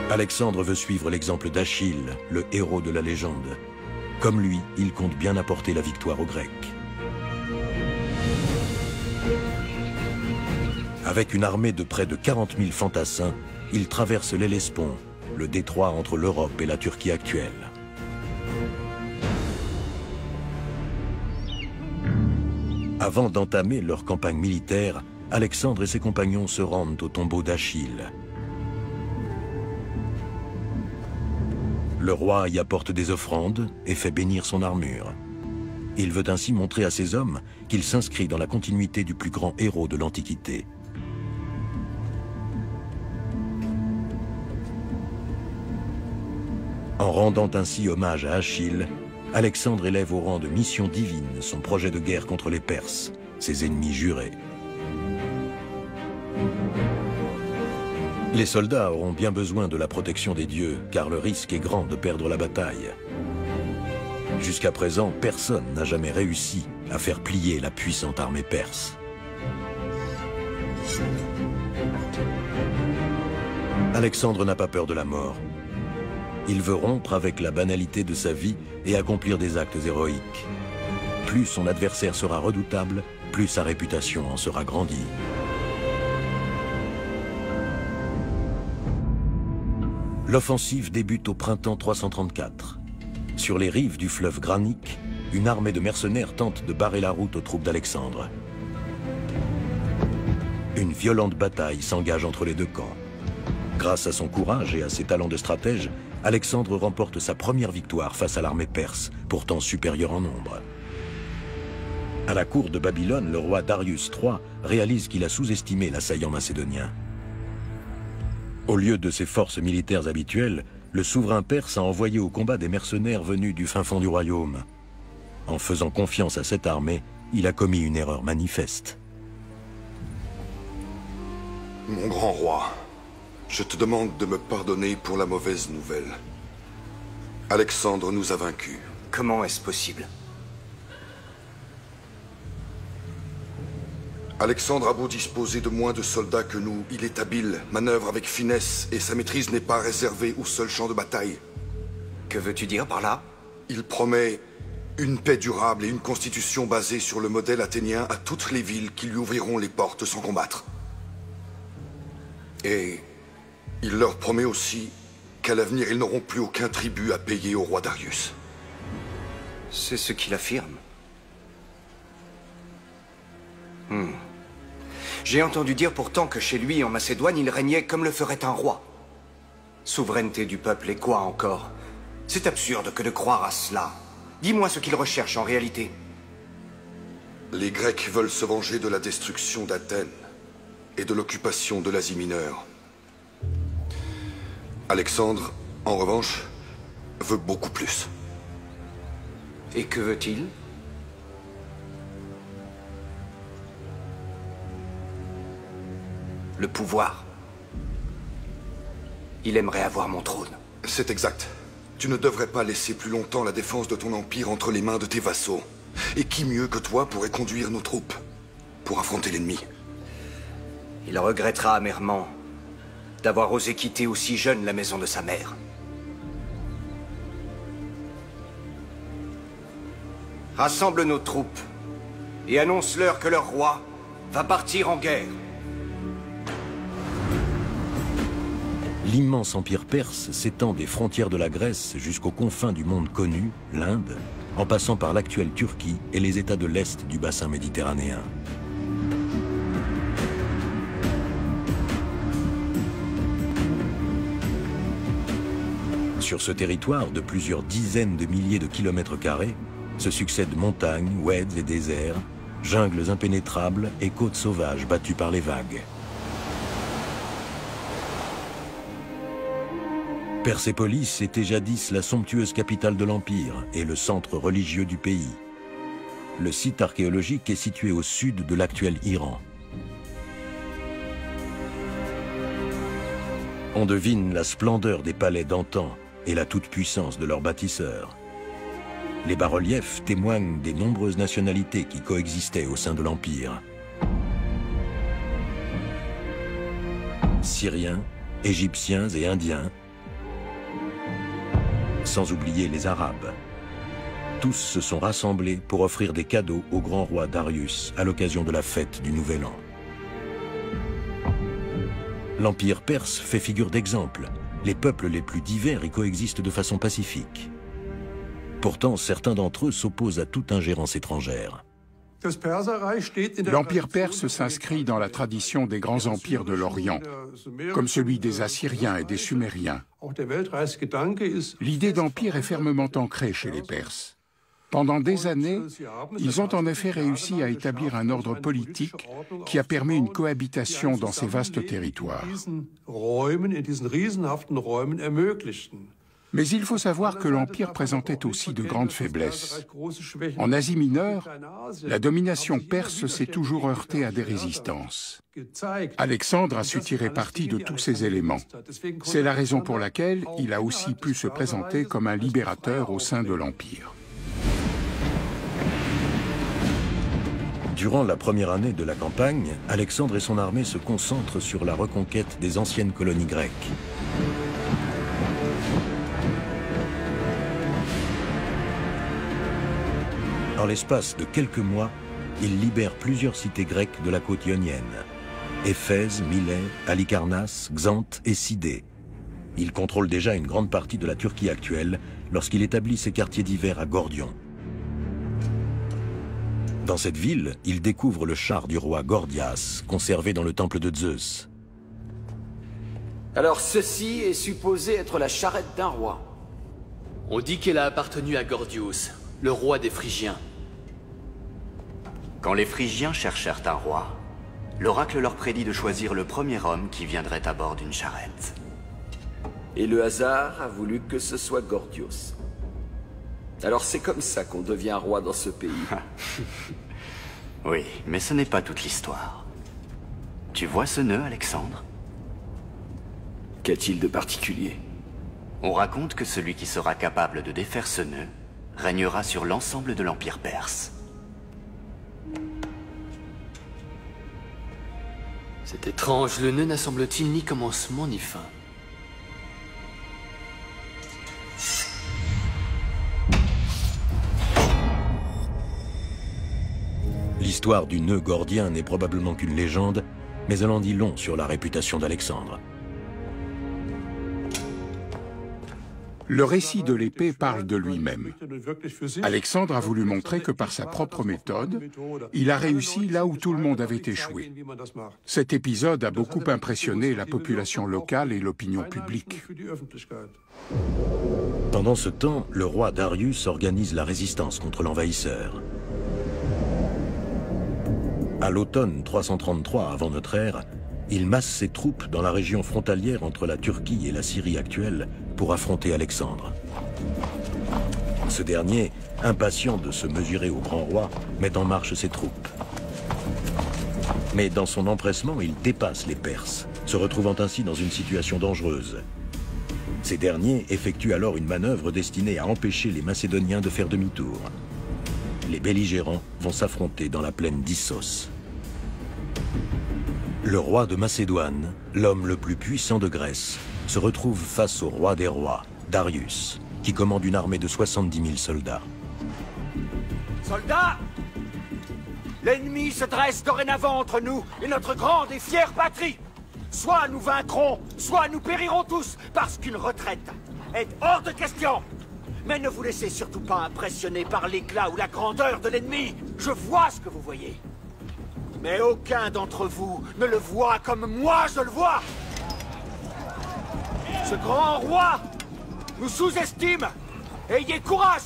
Alexandre veut suivre l'exemple d'Achille, le héros de la légende. Comme lui, il compte bien apporter la victoire aux Grecs. Avec une armée de près de 40 000 fantassins, il traverse l'Hellespont, le détroit entre l'Europe et la Turquie actuelle. Avant d'entamer leur campagne militaire, Alexandre et ses compagnons se rendent au tombeau d'Achille. Le roi y apporte des offrandes et fait bénir son armure. Il veut ainsi montrer à ses hommes qu'il s'inscrit dans la continuité du plus grand héros de l'Antiquité. En rendant ainsi hommage à Achille, Alexandre élève au rang de mission divine son projet de guerre contre les Perses, ses ennemis jurés. Les soldats auront bien besoin de la protection des dieux, car le risque est grand de perdre la bataille. Jusqu'à présent, personne n'a jamais réussi à faire plier la puissante armée perse. Alexandre n'a pas peur de la mort. Il veut rompre avec la banalité de sa vie et accomplir des actes héroïques. Plus son adversaire sera redoutable, plus sa réputation en sera grandie. L'offensive débute au printemps 334. Sur les rives du fleuve Granique, une armée de mercenaires tente de barrer la route aux troupes d'Alexandre. Une violente bataille s'engage entre les deux camps. Grâce à son courage et à ses talents de stratège, Alexandre remporte sa première victoire face à l'armée perse, pourtant supérieure en nombre. À la cour de Babylone, le roi Darius III réalise qu'il a sous-estimé l'assaillant macédonien. Au lieu de ses forces militaires habituelles, le souverain perse a envoyé au combat des mercenaires venus du fin fond du royaume. En faisant confiance à cette armée, il a commis une erreur manifeste. Mon grand roi, je te demande de me pardonner pour la mauvaise nouvelle. Alexandre nous a vaincus. Comment est-ce possible? Alexandre a beau disposer de moins de soldats que nous, il est habile, manœuvre avec finesse, et sa maîtrise n'est pas réservée au seul champ de bataille. Que veux-tu dire par là? Il promet une paix durable et une constitution basée sur le modèle athénien à toutes les villes qui lui ouvriront les portes sans combattre. Et il leur promet aussi qu'à l'avenir, ils n'auront plus aucun tribut à payer au roi Darius. C'est ce qu'il affirme. J'ai entendu dire pourtant que chez lui, en Macédoine, il régnait comme le ferait un roi. Souveraineté du peuple et quoi encore? C'est absurde que de croire à cela. Dis-moi ce qu'il recherche en réalité. Les Grecs veulent se venger de la destruction d'Athènes et de l'occupation de l'Asie mineure. Alexandre, en revanche, veut beaucoup plus. Et que veut-il? le pouvoir. Il aimerait avoir mon trône. C'est exact. Tu ne devrais pas laisser plus longtemps la défense de ton empire entre les mains de tes vassaux. Et qui mieux que toi pourrait conduire nos troupes pour affronter l'ennemi? Il regrettera amèrement d'avoir osé quitter aussi jeune la maison de sa mère. Rassemble nos troupes et annonce-leur que leur roi va partir en guerre. L'immense empire perse s'étend des frontières de la Grèce jusqu'aux confins du monde connu, l'Inde, en passant par l'actuelle Turquie et les États de l'Est du bassin méditerranéen. Sur ce territoire de plusieurs dizaines de milliers de kilomètres carrés, se succèdent montagnes, oueds et déserts, jungles impénétrables et côtes sauvages battues par les vagues. Persépolis était jadis la somptueuse capitale de l'Empire et le centre religieux du pays. Le site archéologique est situé au sud de l'actuel Iran. On devine la splendeur des palais d'antan et la toute-puissance de leurs bâtisseurs. Les bas-reliefs témoignent des nombreuses nationalités qui coexistaient au sein de l'Empire. Syriens, Égyptiens et Indiens, sans oublier les Arabes. Tous se sont rassemblés pour offrir des cadeaux au grand roi Darius à l'occasion de la fête du Nouvel An. L'Empire perse fait figure d'exemple. Les peuples les plus divers y coexistent de façon pacifique. Pourtant, certains d'entre eux s'opposent à toute ingérence étrangère. L'Empire perse s'inscrit dans la tradition des grands empires de l'Orient, comme celui des Assyriens et des Sumériens. L'idée d'empire est fermement ancrée chez les Perses. Pendant des années, ils ont en effet réussi à établir un ordre politique qui a permis une cohabitation dans ces vastes territoires. Mais il faut savoir que l'Empire présentait aussi de grandes faiblesses. En Asie mineure, la domination perse s'est toujours heurtée à des résistances. Alexandre a su tirer parti de tous ces éléments. C'est la raison pour laquelle il a aussi pu se présenter comme un libérateur au sein de l'Empire. Durant la première année de la campagne, Alexandre et son armée se concentrent sur la reconquête des anciennes colonies grecques. En l'espace de quelques mois, il libère plusieurs cités grecques de la côte ionienne. Éphèse, Milet, Halicarnasse, Xanthe et Sidée. Il contrôle déjà une grande partie de la Turquie actuelle lorsqu'il établit ses quartiers d'hiver à Gordion. Dans cette ville, il découvre le char du roi Gordias, conservé dans le temple de Zeus. Alors ceci est supposé être la charrette d'un roi. On dit qu'elle a appartenu à Gordios, le roi des Phrygiens. Quand les Phrygiens cherchèrent un roi, l'oracle leur prédit de choisir le premier homme qui viendrait à bord d'une charrette. Et le hasard a voulu que ce soit Gordios. Alors c'est comme ça qu'on devient roi dans ce pays. Oui, mais ce n'est pas toute l'histoire. Tu vois ce nœud, Alexandre? Qu'a-t-il de particulier? On raconte que celui qui sera capable de défaire ce nœud régnera sur l'ensemble de l'Empire perse. C'est étrange, le nœud n'a semble-t-il ni commencement ni fin. L'histoire du nœud gordien n'est probablement qu'une légende, mais elle en dit long sur la réputation d'Alexandre. Le récit de l'épée parle de lui-même. Alexandre a voulu montrer que par sa propre méthode, il a réussi là où tout le monde avait échoué. Cet épisode a beaucoup impressionné la population locale et l'opinion publique. Pendant ce temps, le roi Darius organise la résistance contre l'envahisseur. À l'automne 333 avant notre ère, il masse ses troupes dans la région frontalière entre la Turquie et la Syrie actuelle pour affronter Alexandre. Ce dernier, impatient de se mesurer au grand roi, met en marche ses troupes. Mais dans son empressement, il dépasse les Perses, se retrouvant ainsi dans une situation dangereuse. Ces derniers effectuent alors une manœuvre destinée à empêcher les Macédoniens de faire demi-tour. Les belligérants vont s'affronter dans la plaine d'Issos. Le roi de Macédoine, l'homme le plus puissant de Grèce, se retrouve face au roi des rois, Darius, qui commande une armée de 70 000 soldats. Soldats! L'ennemi se dresse dorénavant entre nous et notre grande et fière patrie. Soit nous vaincrons, soit nous périrons tous, parce qu'une retraite est hors de question. Mais ne vous laissez surtout pas impressionner par l'éclat ou la grandeur de l'ennemi. Je vois ce que vous voyez. Mais aucun d'entre vous ne le voit comme moi je le vois. Ce grand roi nous sous-estime. Ayez courage.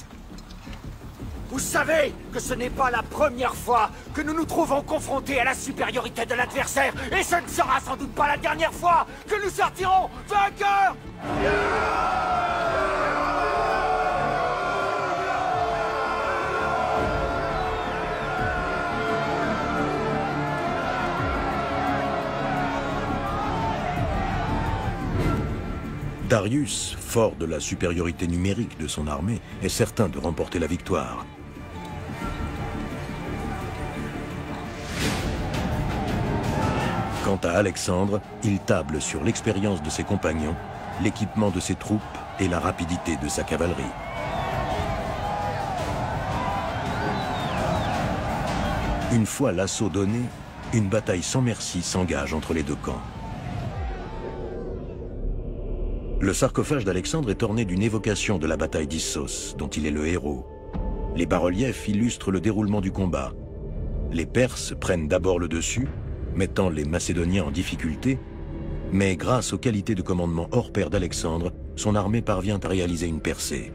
Vous savez que ce n'est pas la première fois que nous nous trouvons confrontés à la supériorité de l'adversaire, et ce ne sera sans doute pas la dernière fois que nous sortirons vainqueurs. Darius, fort de la supériorité numérique de son armée, est certain de remporter la victoire. Quant à Alexandre, il table sur l'expérience de ses compagnons, l'équipement de ses troupes et la rapidité de sa cavalerie. Une fois l'assaut donné, une bataille sans merci s'engage entre les deux camps. Le sarcophage d'Alexandre est orné d'une évocation de la bataille d'Issos, dont il est le héros. Les bas-reliefs illustrent le déroulement du combat. Les Perses prennent d'abord le dessus, mettant les Macédoniens en difficulté, mais grâce aux qualités de commandement hors pair d'Alexandre, son armée parvient à réaliser une percée.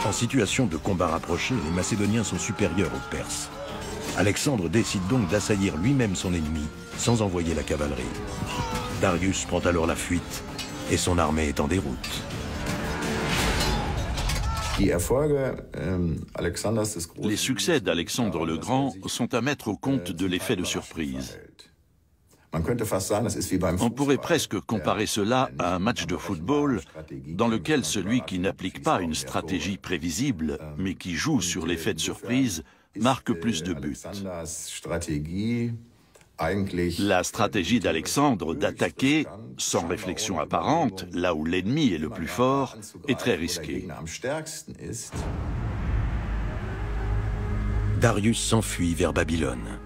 En situation de combat rapproché, les Macédoniens sont supérieurs aux Perses. Alexandre décide donc d'assaillir lui-même son ennemi, sans envoyer la cavalerie. Darius prend alors la fuite, et son armée est en déroute. Les succès d'Alexandre le Grand sont à mettre au compte de l'effet de surprise. On pourrait presque comparer cela à un match de football dans lequel celui qui n'applique pas une stratégie prévisible, mais qui joue sur l'effet de surprise, marque plus de buts. La stratégie d'Alexandre d'attaquer, sans réflexion apparente, là où l'ennemi est le plus fort, est très risquée. Darius s'enfuit vers Babylone.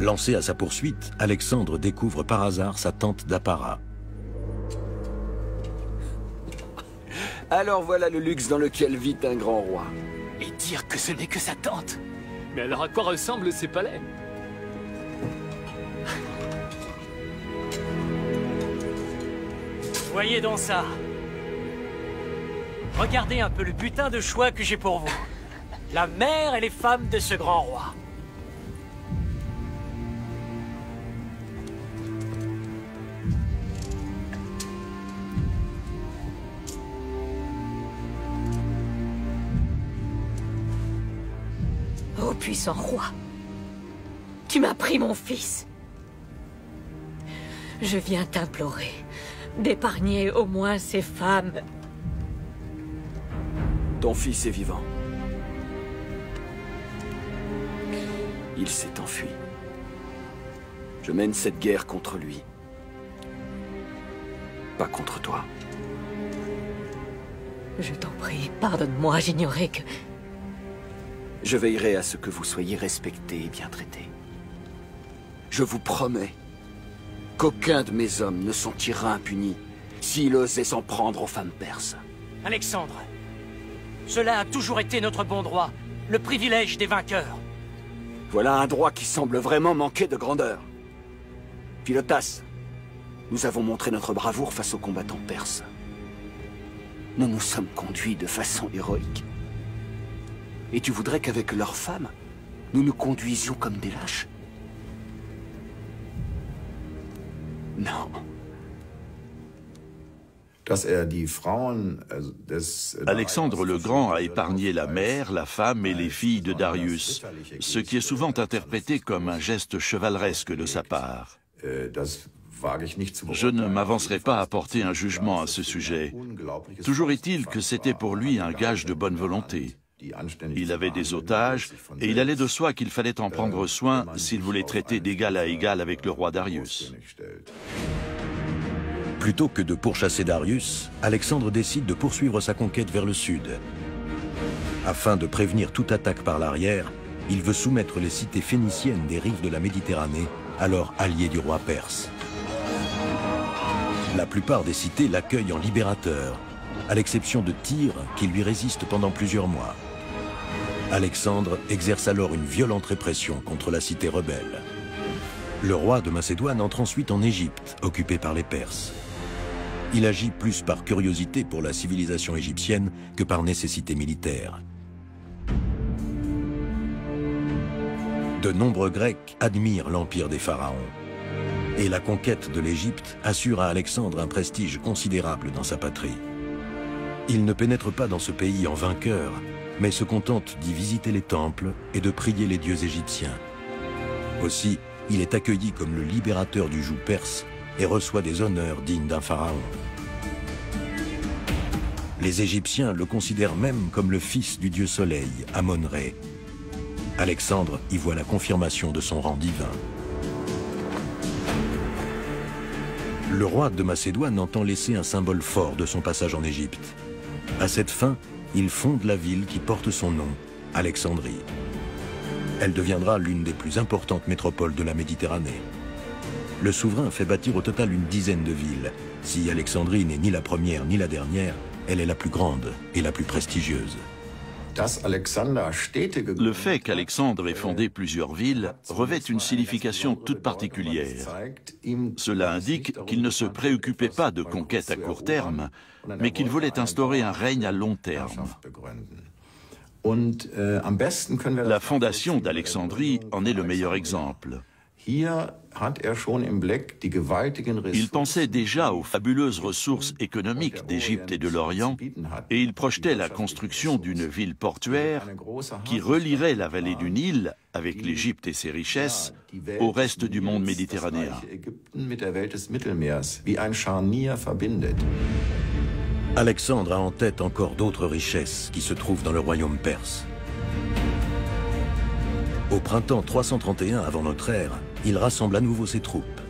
Lancé à sa poursuite, Alexandre découvre par hasard sa tante d'Appara. Alors voilà le luxe dans lequel vit un grand roi. Et dire que ce n'est que sa tante. Mais alors à quoi ressemblent ces palais? Voyez donc ça. Regardez un peu le putain de choix que j'ai pour vous. La mère et les femmes de ce grand roi. Ô puissant roi, tu m'as pris mon fils. Je viens t'implorer d'épargner au moins ces femmes. Ton fils est vivant. Il s'est enfui. Je mène cette guerre contre lui. Pas contre toi. Je t'en prie, pardonne-moi, j'ignorais que... Je veillerai à ce que vous soyez respectés et bien traités. Je vous promets qu'aucun de mes hommes ne s'en tirera impuni s'il osait s'en prendre aux femmes perses. Alexandre, cela a toujours été notre bon droit, le privilège des vainqueurs. Voilà un droit qui semble vraiment manquer de grandeur. Philotas, nous avons montré notre bravoure face aux combattants perses. Nous nous sommes conduits de façon héroïque. Et tu voudrais qu'avec leurs femmes, nous nous conduisions comme des lâches? Non. Alexandre le Grand a épargné la mère, la femme et les filles de Darius, ce qui est souvent interprété comme un geste chevaleresque de sa part. Je ne m'avancerai pas à porter un jugement à ce sujet. Toujours est-il que c'était pour lui un gage de bonne volonté. Il avait des otages, et il allait de soi qu'il fallait en prendre soin s'il voulait traiter d'égal à égal avec le roi Darius. Plutôt que de pourchasser Darius, Alexandre décide de poursuivre sa conquête vers le sud. Afin de prévenir toute attaque par l'arrière, il veut soumettre les cités phéniciennes des rives de la Méditerranée, alors alliées du roi perse. La plupart des cités l'accueillent en libérateur, à l'exception de Tyr, qui lui résiste pendant plusieurs mois. Alexandre exerce alors une violente répression contre la cité rebelle. Le roi de Macédoine entre ensuite en Égypte, occupée par les Perses. Il agit plus par curiosité pour la civilisation égyptienne que par nécessité militaire. De nombreux Grecs admirent l'empire des pharaons. Et la conquête de l'Égypte assure à Alexandre un prestige considérable dans sa patrie. Il ne pénètre pas dans ce pays en vainqueur, mais se contente d'y visiter les temples et de prier les dieux égyptiens. Aussi, il est accueilli comme le libérateur du joug perse et reçoit des honneurs dignes d'un pharaon. Les Égyptiens le considèrent même comme le fils du dieu soleil, Amon-Ré. Alexandre y voit la confirmation de son rang divin. Le roi de Macédoine entend laisser un symbole fort de son passage en Égypte. À cette fin, il fonde la ville qui porte son nom, Alexandrie. Elle deviendra l'une des plus importantes métropoles de la Méditerranée. Le souverain fait bâtir au total une dizaine de villes. Si Alexandrie n'est ni la première ni la dernière, elle est la plus grande et la plus prestigieuse. Le fait qu'Alexandre ait fondé plusieurs villes revêt une signification toute particulière. Cela indique qu'il ne se préoccupait pas de conquête à court terme, mais qu'il voulait instaurer un règne à long terme. La fondation d'Alexandrie en est le meilleur exemple. Il pensait déjà aux fabuleuses ressources économiques d'Égypte et de l'Orient, et il projetait la construction d'une ville portuaire qui relierait la vallée du Nil, avec l'Égypte et ses richesses, au reste du monde méditerranéen. Alexandre a en tête encore d'autres richesses qui se trouvent dans le royaume perse. Au printemps 331 avant notre ère, il rassemble à nouveau ses troupes.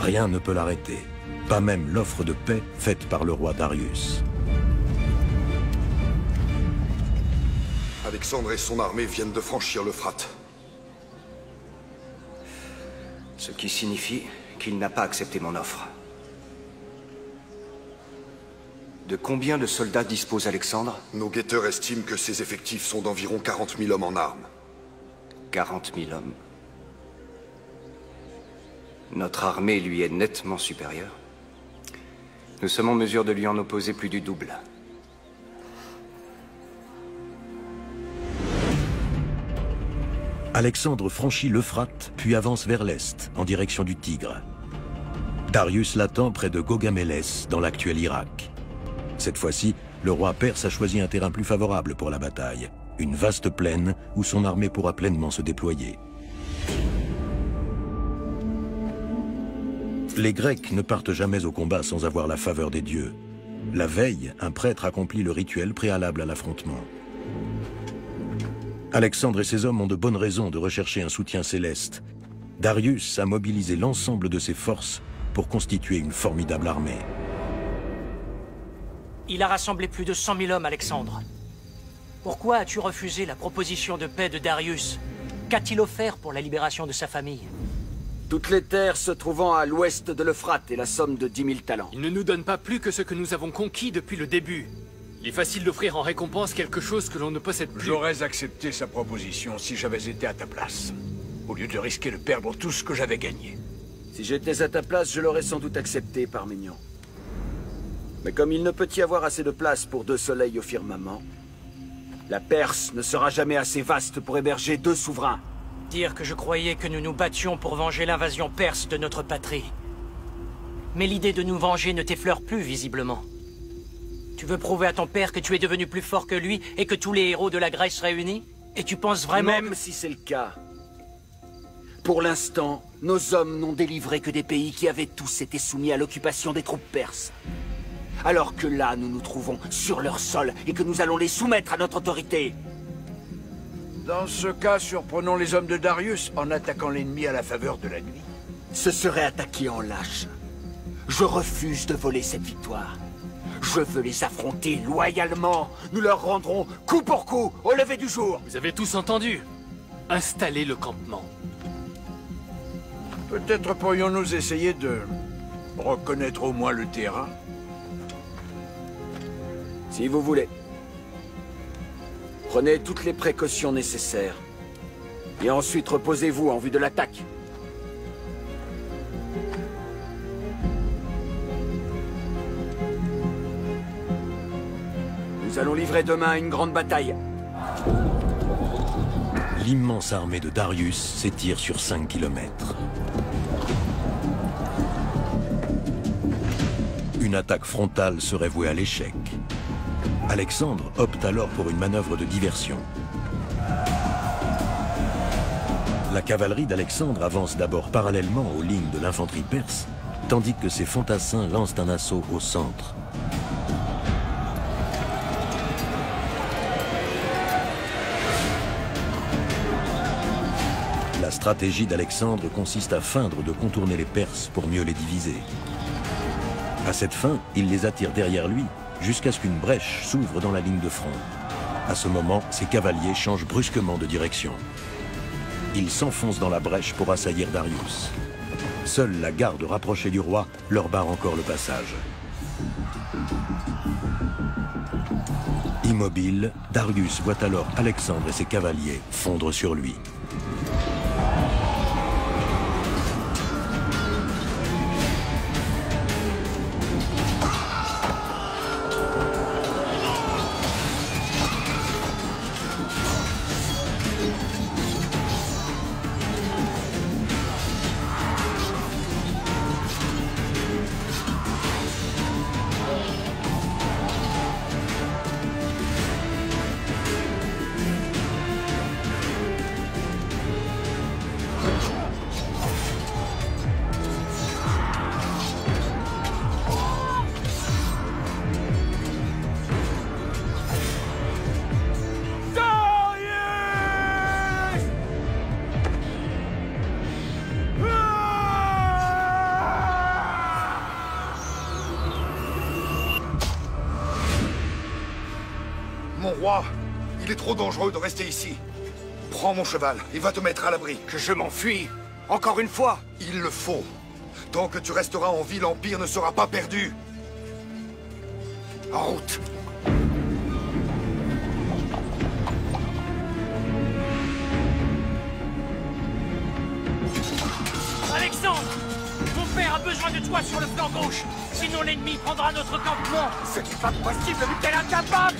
Rien ne peut l'arrêter, pas même l'offre de paix faite par le roi Darius. Alexandre et son armée viennent de franchir l'Euphrate. Ce qui signifie qu'il n'a pas accepté mon offre. De combien de soldats dispose Alexandre? Nos guetteurs estiment que ses effectifs sont d'environ 40 000 hommes en armes. 40 000 hommes. Notre armée lui est nettement supérieure. Nous sommes en mesure de lui en opposer plus du double. Alexandre franchit l'Euphrate, puis avance vers l'est, en direction du Tigre. Darius l'attend près de Gaugamélès, dans l'actuel Irak. Cette fois-ci, le roi perse a choisi un terrain plus favorable pour la bataille, une vaste plaine où son armée pourra pleinement se déployer. Les Grecs ne partent jamais au combat sans avoir la faveur des dieux. La veille, un prêtre accomplit le rituel préalable à l'affrontement. Alexandre et ses hommes ont de bonnes raisons de rechercher un soutien céleste. Darius a mobilisé l'ensemble de ses forces pour constituer une formidable armée. Il a rassemblé plus de 100 000 hommes, Alexandre. Pourquoi as-tu refusé la proposition de paix de Darius? Qu'a-t-il offert pour la libération de sa famille? Toutes les terres se trouvant à l'ouest de l'Euphrate et la somme de 10 000 talents. Il ne nous donne pas plus que ce que nous avons conquis depuis le début. Il est facile d'offrir en récompense quelque chose que l'on ne possède plus. J'aurais accepté sa proposition si j'avais été à ta place, au lieu de risquer de perdre tout ce que j'avais gagné. Si j'étais à ta place, je l'aurais sans doute accepté, Parménion. Mais comme il ne peut y avoir assez de place pour 2 soleils au firmament, la Perse ne sera jamais assez vaste pour héberger 2 souverains. Dire que je croyais que nous nous battions pour venger l'invasion perse de notre patrie. Mais l'idée de nous venger ne t'effleure plus, visiblement. Tu veux prouver à ton père que tu es devenu plus fort que lui et que tous les héros de la Grèce réunis? Et tu penses vraiment... Même si c'est le cas, pour l'instant, nos hommes n'ont délivré que des pays qui avaient tous été soumis à l'occupation des troupes perses. Alors que là, nous nous trouvons sur leur sol et que nous allons les soumettre à notre autorité. Dans ce cas, surprenons les hommes de Darius en attaquant l'ennemi à la faveur de la nuit. Ce serait attaquer en lâche. Je refuse de voler cette victoire. Je veux les affronter loyalement. Nous leur rendrons coup pour coup au lever du jour. Vous avez tous entendu. Installez le campement. Peut-être pourrions-nous essayer de reconnaître au moins le terrain. Si vous voulez. Prenez toutes les précautions nécessaires. Et ensuite reposez-vous en vue de l'attaque. Nous allons livrer demain une grande bataille. L'immense armée de Darius s'étire sur 5 kilomètres. Une attaque frontale serait vouée à l'échec. Alexandre opte alors pour une manœuvre de diversion. La cavalerie d'Alexandre avance d'abord parallèlement aux lignes de l'infanterie perse, tandis que ses fantassins lancent un assaut au centre. La stratégie d'Alexandre consiste à feindre de contourner les Perses pour mieux les diviser. À cette fin, il les attire derrière lui, jusqu'à ce qu'une brèche s'ouvre dans la ligne de front. À ce moment, ses cavaliers changent brusquement de direction. Ils s'enfoncent dans la brèche pour assaillir Darius. Seule la garde rapprochée du roi leur barre encore le passage. Immobile, Darius voit alors Alexandre et ses cavaliers fondre sur lui. Mon roi, il est trop dangereux de rester ici. Prends mon cheval et va te mettre à l'abri. Que je m'enfuis? Encore une fois? Il le faut. Tant que tu resteras en vie, l'Empire ne sera pas perdu. En route. Alexandre! Mon père a besoin de toi sur le flanc gauche. Sinon l'ennemi prendra notre campement. Ce n'est pas possible, mais t'es incapable!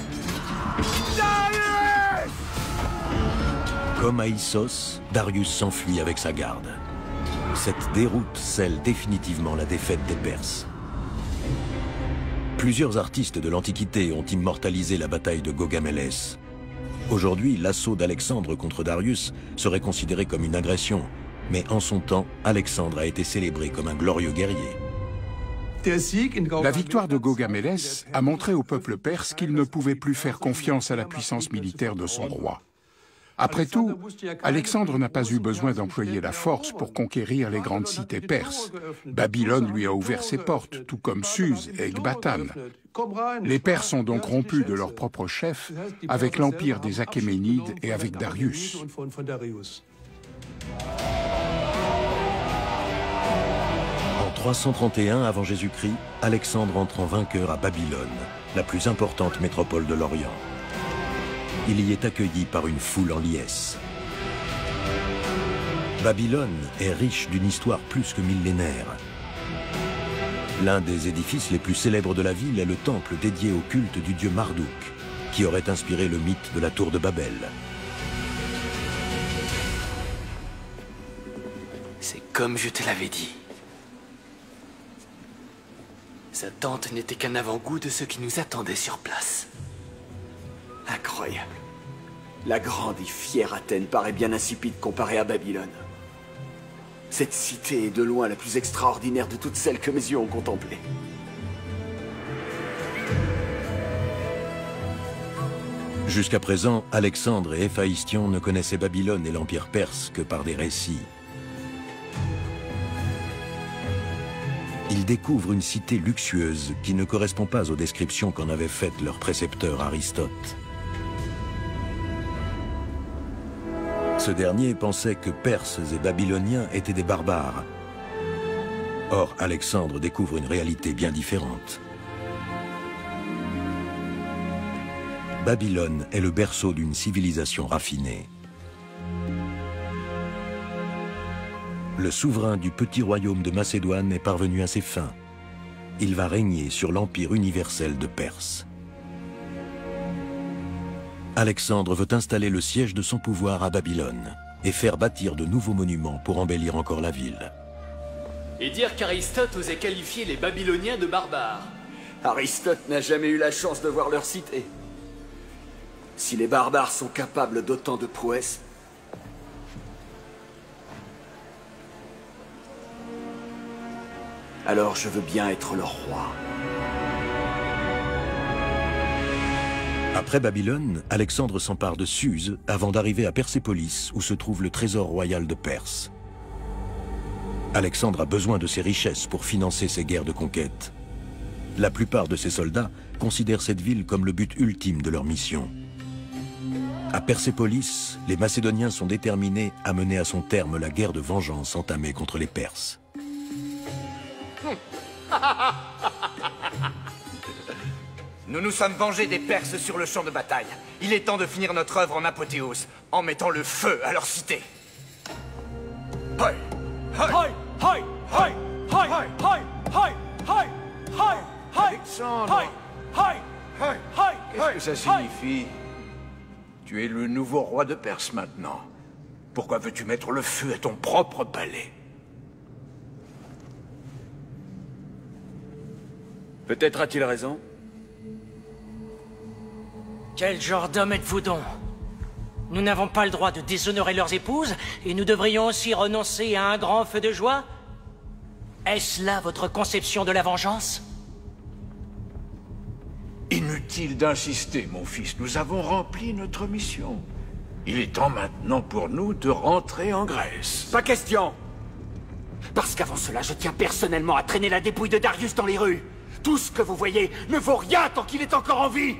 Darius! Comme à Issos, Darius s'enfuit avec sa garde. Cette déroute scelle définitivement la défaite des Perses. Plusieurs artistes de l'Antiquité ont immortalisé la bataille de Gaugamélès. Aujourd'hui, l'assaut d'Alexandre contre Darius serait considéré comme une agression, mais en son temps, Alexandre a été célébré comme un glorieux guerrier. La victoire de Gaugamélès a montré au peuple perse qu'il ne pouvait plus faire confiance à la puissance militaire de son roi. Après tout, Alexandre n'a pas eu besoin d'employer la force pour conquérir les grandes cités perses. Babylone lui a ouvert ses portes, tout comme Suse et Ecbatane. Les Perses ont donc rompu de leur propre chef avec l'empire des Achéménides et avec Darius. En 331 avant Jésus-Christ, Alexandre entre en vainqueur à Babylone, la plus importante métropole de l'Orient. Il y est accueilli par une foule en liesse. Babylone est riche d'une histoire plus que millénaire. L'un des édifices les plus célèbres de la ville est le temple dédié au culte du dieu Marduk, qui aurait inspiré le mythe de la tour de Babel. C'est comme je te l'avais dit. Ces attentes n'étaient qu'un avant-goût de ce qui nous attendait sur place. Incroyable. La grande et fière Athènes paraît bien insipide comparée à Babylone. Cette cité est de loin la plus extraordinaire de toutes celles que mes yeux ont contemplées. Jusqu'à présent, Alexandre et Héphaïstion ne connaissaient Babylone et l'Empire perse que par des récits. Ils découvrent une cité luxueuse qui ne correspond pas aux descriptions qu'en avait faites leur précepteur Aristote. Ce dernier pensait que Perses et Babyloniens étaient des barbares. Or, Alexandre découvre une réalité bien différente. Babylone est le berceau d'une civilisation raffinée. Le souverain du petit royaume de Macédoine est parvenu à ses fins. Il va régner sur l'empire universel de Perse. Alexandre veut installer le siège de son pouvoir à Babylone et faire bâtir de nouveaux monuments pour embellir encore la ville. Et dire qu'Aristote osait qualifier les Babyloniens de barbares. Aristote n'a jamais eu la chance de voir leur cité. Si les barbares sont capables d'autant de prouesses, alors je veux bien être leur roi. Après Babylone, Alexandre s'empare de Suse avant d'arriver à Persépolis, où se trouve le trésor royal de Perse. Alexandre a besoin de ses richesses pour financer ses guerres de conquête. La plupart de ses soldats considèrent cette ville comme le but ultime de leur mission. À Persépolis, les Macédoniens sont déterminés à mener à son terme la guerre de vengeance entamée contre les Perses. Nous nous sommes vengés des Perses sur le champ de bataille. Il est temps de finir notre œuvre en apothéose, en mettant le feu à leur cité. Hoi! Hoi! Hoi! Hoi! Hoi! Hoi! Hoi! Hoi! Hoi! Alexandre! Qu'est-ce que ça signifie? Tu es le nouveau roi de Perse maintenant. Pourquoi veux-tu mettre le feu à ton propre palais? Peut-être a-t-il raison. Quel genre d'homme êtes-vous donc? Nous n'avons pas le droit de déshonorer leurs épouses, et nous devrions aussi renoncer à un grand feu de joie? Est-ce là votre conception de la vengeance? Inutile d'insister, mon fils. Nous avons rempli notre mission. Il est temps maintenant pour nous de rentrer en Grèce. Pas question! Parce qu'avant cela, je tiens personnellement à traîner la dépouille de Darius dans les rues. Tout ce que vous voyez ne vaut rien tant qu'il est encore en vie!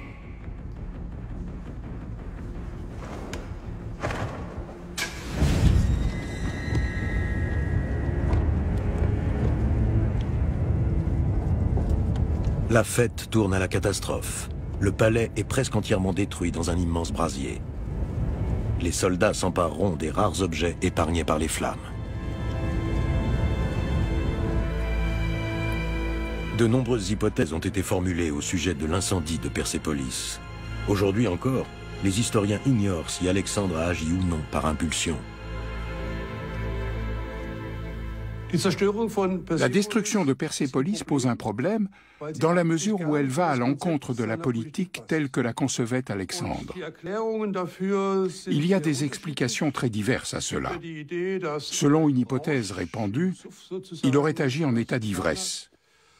La fête tourne à la catastrophe. Le palais est presque entièrement détruit dans un immense brasier. Les soldats s'empareront des rares objets épargnés par les flammes. De nombreuses hypothèses ont été formulées au sujet de l'incendie de Persépolis. Aujourd'hui encore, les historiens ignorent si Alexandre a agi ou non par impulsion. La destruction de Persépolis pose un problème dans la mesure où elle va à l'encontre de la politique telle que la concevait Alexandre. Il y a des explications très diverses à cela. Selon une hypothèse répandue, il aurait agi en état d'ivresse.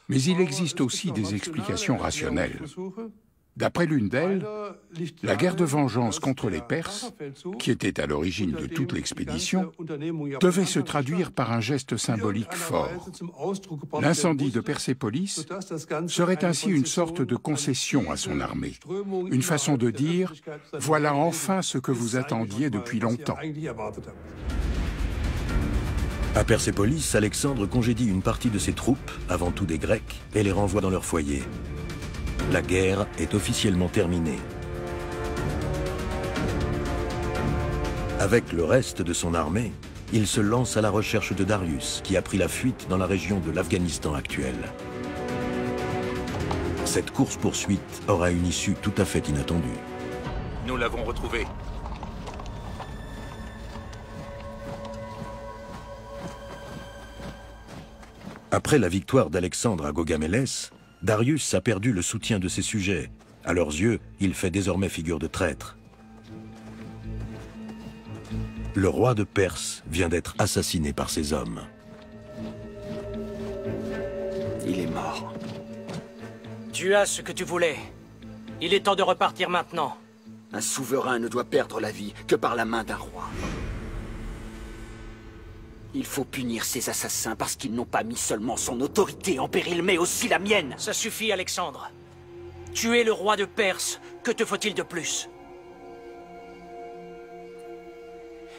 Mais il existe aussi des explications rationnelles. D'après l'une d'elles, la guerre de vengeance contre les Perses, qui était à l'origine de toute l'expédition, devait se traduire par un geste symbolique fort. L'incendie de Persépolis serait ainsi une sorte de concession à son armée, une façon de dire « voilà enfin ce que vous attendiez depuis longtemps ». À Persépolis, Alexandre congédie une partie de ses troupes, avant tout des Grecs, et les renvoie dans leur foyer. La guerre est officiellement terminée. Avec le reste de son armée, il se lance à la recherche de Darius, qui a pris la fuite dans la région de l'Afghanistan actuel. Cette course-poursuite aura une issue tout à fait inattendue. Nous l'avons retrouvé. Après la victoire d'Alexandre à Gaugamélès, Darius a perdu le soutien de ses sujets. À leurs yeux, il fait désormais figure de traître. Le roi de Perse vient d'être assassiné par ses hommes. Il est mort. Tu as ce que tu voulais. Il est temps de repartir maintenant. Un souverain ne doit perdre la vie que par la main d'un roi. Il faut punir ces assassins parce qu'ils n'ont pas mis seulement son autorité en péril, mais aussi la mienne. Ça suffit, Alexandre. Tu es le roi de Perse. Que te faut-il de plus?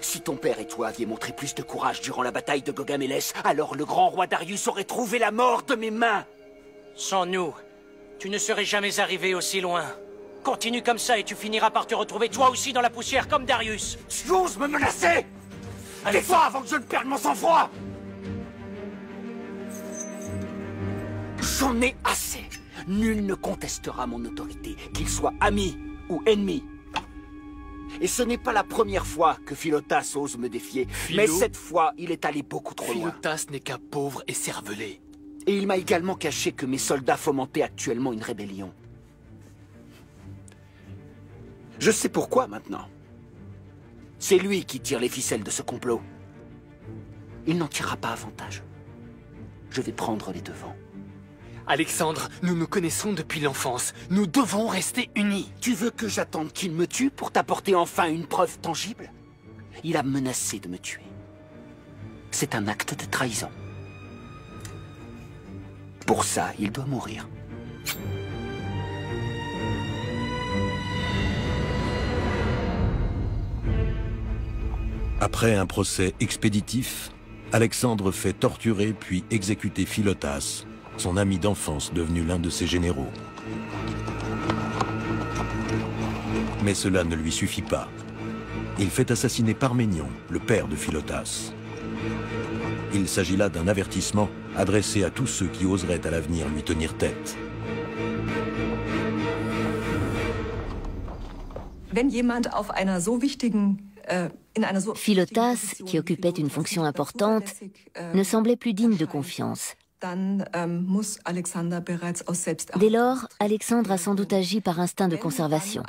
Si ton père et toi aviez montré plus de courage durant la bataille de Gaugamélès, alors le grand roi Darius aurait trouvé la mort de mes mains. Sans nous, tu ne serais jamais arrivé aussi loin. Continue comme ça et tu finiras par te retrouver toi aussi dans la poussière comme Darius. Tu oses me menacer? Allez, va avant que je ne perde mon sang-froid! J'en ai assez. Nul ne contestera mon autorité, qu'il soit ami ou ennemi. Et ce n'est pas la première fois que Philotas ose me défier, mais cette fois, il est allé beaucoup trop loin. Philotas n'est qu'un pauvre écervelé. Et il m'a également caché que mes soldats fomentaient actuellement une rébellion. Je sais pourquoi maintenant. C'est lui qui tire les ficelles de ce complot. Il n'en tirera pas avantage. Je vais prendre les devants. Alexandre, nous nous connaissons depuis l'enfance. Nous devons rester unis. Tu veux que j'attende qu'il me tue pour t'apporter enfin une preuve tangible? Il a menacé de me tuer. C'est un acte de trahison. Pour ça, il doit mourir. Après un procès expéditif, Alexandre fait torturer puis exécuter Philotas, son ami d'enfance devenu l'un de ses généraux. Mais cela ne lui suffit pas. Il fait assassiner Parménion, le père de Philotas. Il s'agit là d'un avertissement adressé à tous ceux qui oseraient à l'avenir lui tenir tête. Wenn jemand auf einer so wichtigen Philotas, qui occupait une fonction importante, ne semblait plus digne de confiance. Dès lors, Alexandre a sans doute agi par instinct de conservation.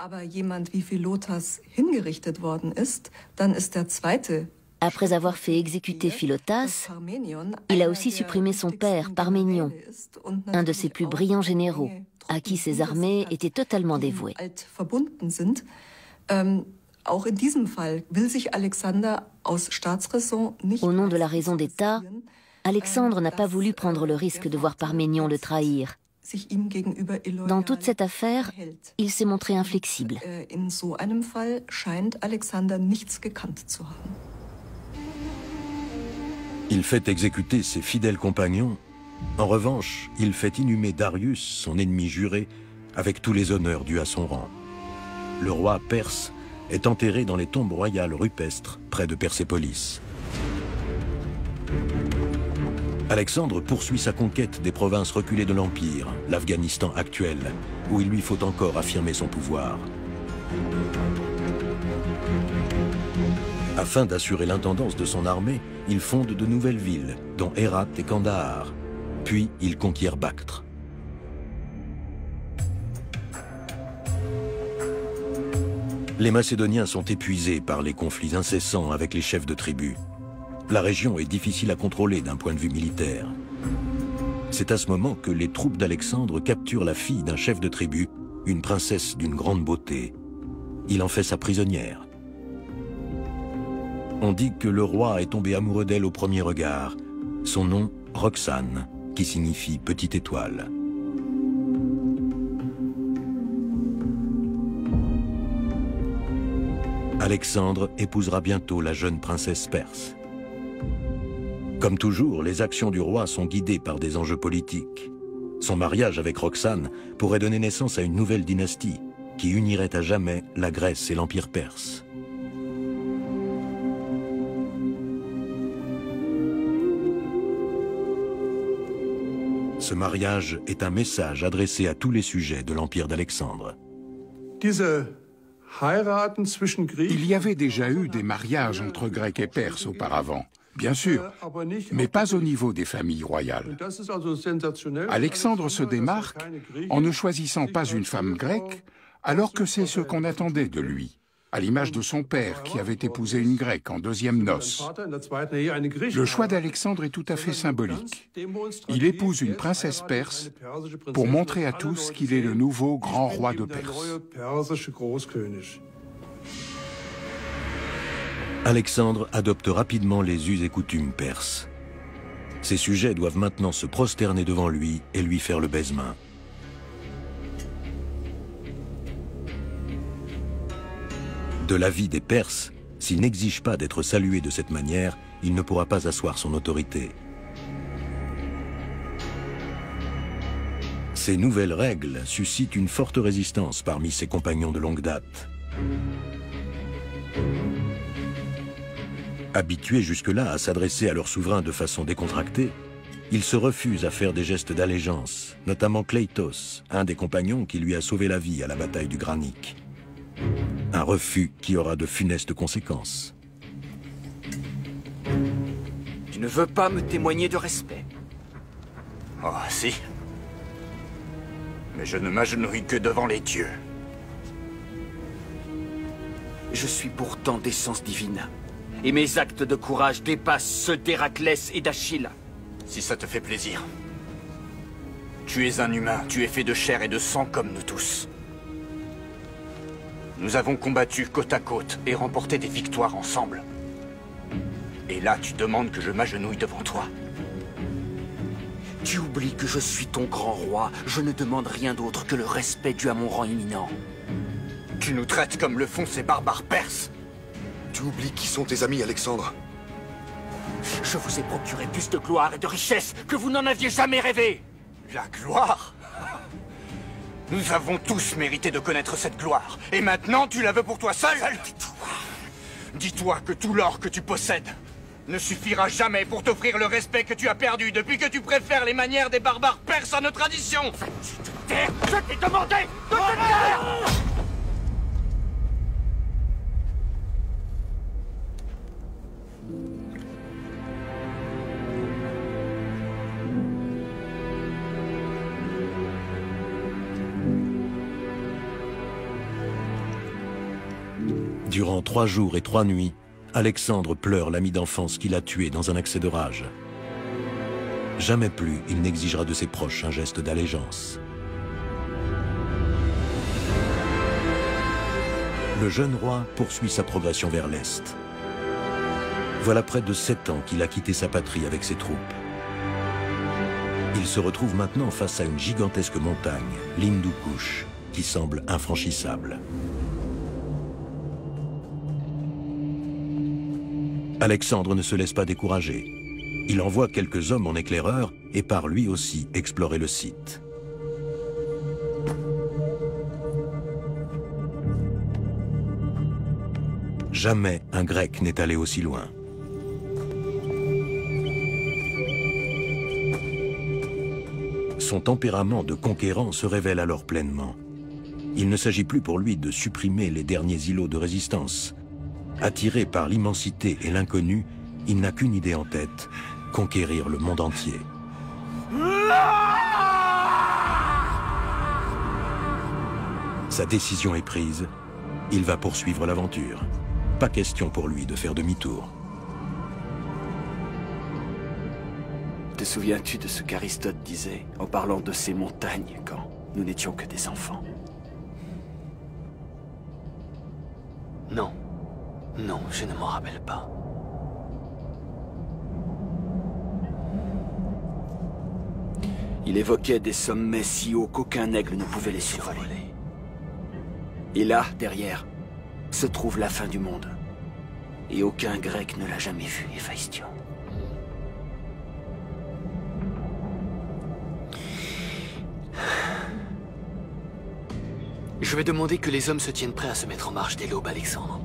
Après avoir fait exécuter Philotas, il a aussi supprimé son père, Parménion, un de ses plus brillants généraux, à qui ses armées étaient totalement dévouées. Au nom de la raison d'État, Alexandre n'a pas voulu prendre le risque de voir Parménion le trahir. Dans toute cette affaire, il s'est montré inflexible. Il fait exécuter ses fidèles compagnons. En revanche, il fait inhumer Darius, son ennemi juré, avec tous les honneurs dus à son rang. Le roi perse est enterré dans les tombes royales rupestres près de Persépolis. Alexandre poursuit sa conquête des provinces reculées de l'Empire, l'Afghanistan actuel, où il lui faut encore affirmer son pouvoir. Afin d'assurer l'intendance de son armée, il fonde de nouvelles villes, dont Hérat et Kandahar. Puis il conquiert Bactre. Les Macédoniens sont épuisés par les conflits incessants avec les chefs de tribus. La région est difficile à contrôler d'un point de vue militaire. C'est à ce moment que les troupes d'Alexandre capturent la fille d'un chef de tribu, une princesse d'une grande beauté. Il en fait sa prisonnière. On dit que le roi est tombé amoureux d'elle au premier regard. Son nom, Roxane, qui signifie petite étoile. Alexandre épousera bientôt la jeune princesse perse. Comme toujours, les actions du roi sont guidées par des enjeux politiques. Son mariage avec Roxane pourrait donner naissance à une nouvelle dynastie qui unirait à jamais la Grèce et l'Empire perse. Ce mariage est un message adressé à tous les sujets de l'Empire d'Alexandre. Il y avait déjà eu des mariages entre Grecs et Perses auparavant. Bien sûr, mais pas au niveau des familles royales. Alexandre se démarque en ne choisissant pas une femme grecque, alors que c'est ce qu'on attendait de lui, à l'image de son père qui avait épousé une grecque en deuxième noces. Le choix d'Alexandre est tout à fait symbolique. Il épouse une princesse perse pour montrer à tous qu'il est le nouveau grand roi de Perse. Alexandre adopte rapidement les us et coutumes perses. Ses sujets doivent maintenant se prosterner devant lui et lui faire le baise-main. De l'avis des Perses, s'il n'exige pas d'être salué de cette manière, il ne pourra pas asseoir son autorité. Ces nouvelles règles suscitent une forte résistance parmi ses compagnons de longue date. Habitués jusque-là à s'adresser à leur souverain de façon décontractée, ils se refusent à faire des gestes d'allégeance, notamment Kleitos, un des compagnons qui lui a sauvé la vie à la bataille du Granique. Un refus qui aura de funestes conséquences. Tu ne veux pas me témoigner de respect? Oh, si. Mais je ne m'agenouille que devant les dieux. Je suis pourtant d'essence divine. Et mes actes de courage dépassent ceux d'Héraclès et d'Achille. Si ça te fait plaisir. Tu es un humain, tu es fait de chair et de sang comme nous tous. Nous avons combattu côte à côte et remporté des victoires ensemble. Et là, tu demandes que je m'agenouille devant toi. Tu oublies que je suis ton grand roi. Je ne demande rien d'autre que le respect dû à mon rang éminent. Tu nous traites comme le font ces barbares perses. Tu oublies qui sont tes amis, Alexandre. Je vous ai procuré plus de gloire et de richesse que vous n'en aviez jamais rêvé. La gloire? Nous avons tous mérité de connaître cette gloire. Et maintenant, tu la veux pour toi seul? Dis-toi que tout l'or que tu possèdes ne suffira jamais pour t'offrir le respect que tu as perdu depuis que tu préfères les manières des barbares perses à nos traditions. Je t'ai demandé de te taire! Durant 3 jours et 3 nuits, Alexandre pleure l'ami d'enfance qu'il a tué dans un accès de rage. Jamais plus il n'exigera de ses proches un geste d'allégeance. Le jeune roi poursuit sa progression vers l'Est. Voilà près de 7 ans qu'il a quitté sa patrie avec ses troupes. Il se retrouve maintenant face à une gigantesque montagne, l'Hindu Kush, qui semble infranchissable. Alexandre ne se laisse pas décourager. Il envoie quelques hommes en éclaireur et part lui aussi explorer le site. Jamais un Grec n'est allé aussi loin. Son tempérament de conquérant se révèle alors pleinement. Il ne s'agit plus pour lui de supprimer les derniers îlots de résistance. Attiré par l'immensité et l'inconnu, il n'a qu'une idée en tête, conquérir le monde entier. Sa décision est prise, il va poursuivre l'aventure. Pas question pour lui de faire demi-tour. Te souviens-tu de ce qu'Aristote disait en parlant de ces montagnes quand nous n'étions que des enfants? Non. Non, je ne m'en rappelle pas. Il évoquait des sommets si hauts qu'aucun aigle ne pouvait les survoler. Et là, derrière, se trouve la fin du monde. Et aucun Grec ne l'a jamais vu, Héphaïstion. Je vais demander que les hommes se tiennent prêts à se mettre en marche dès l'aube, Alexandre.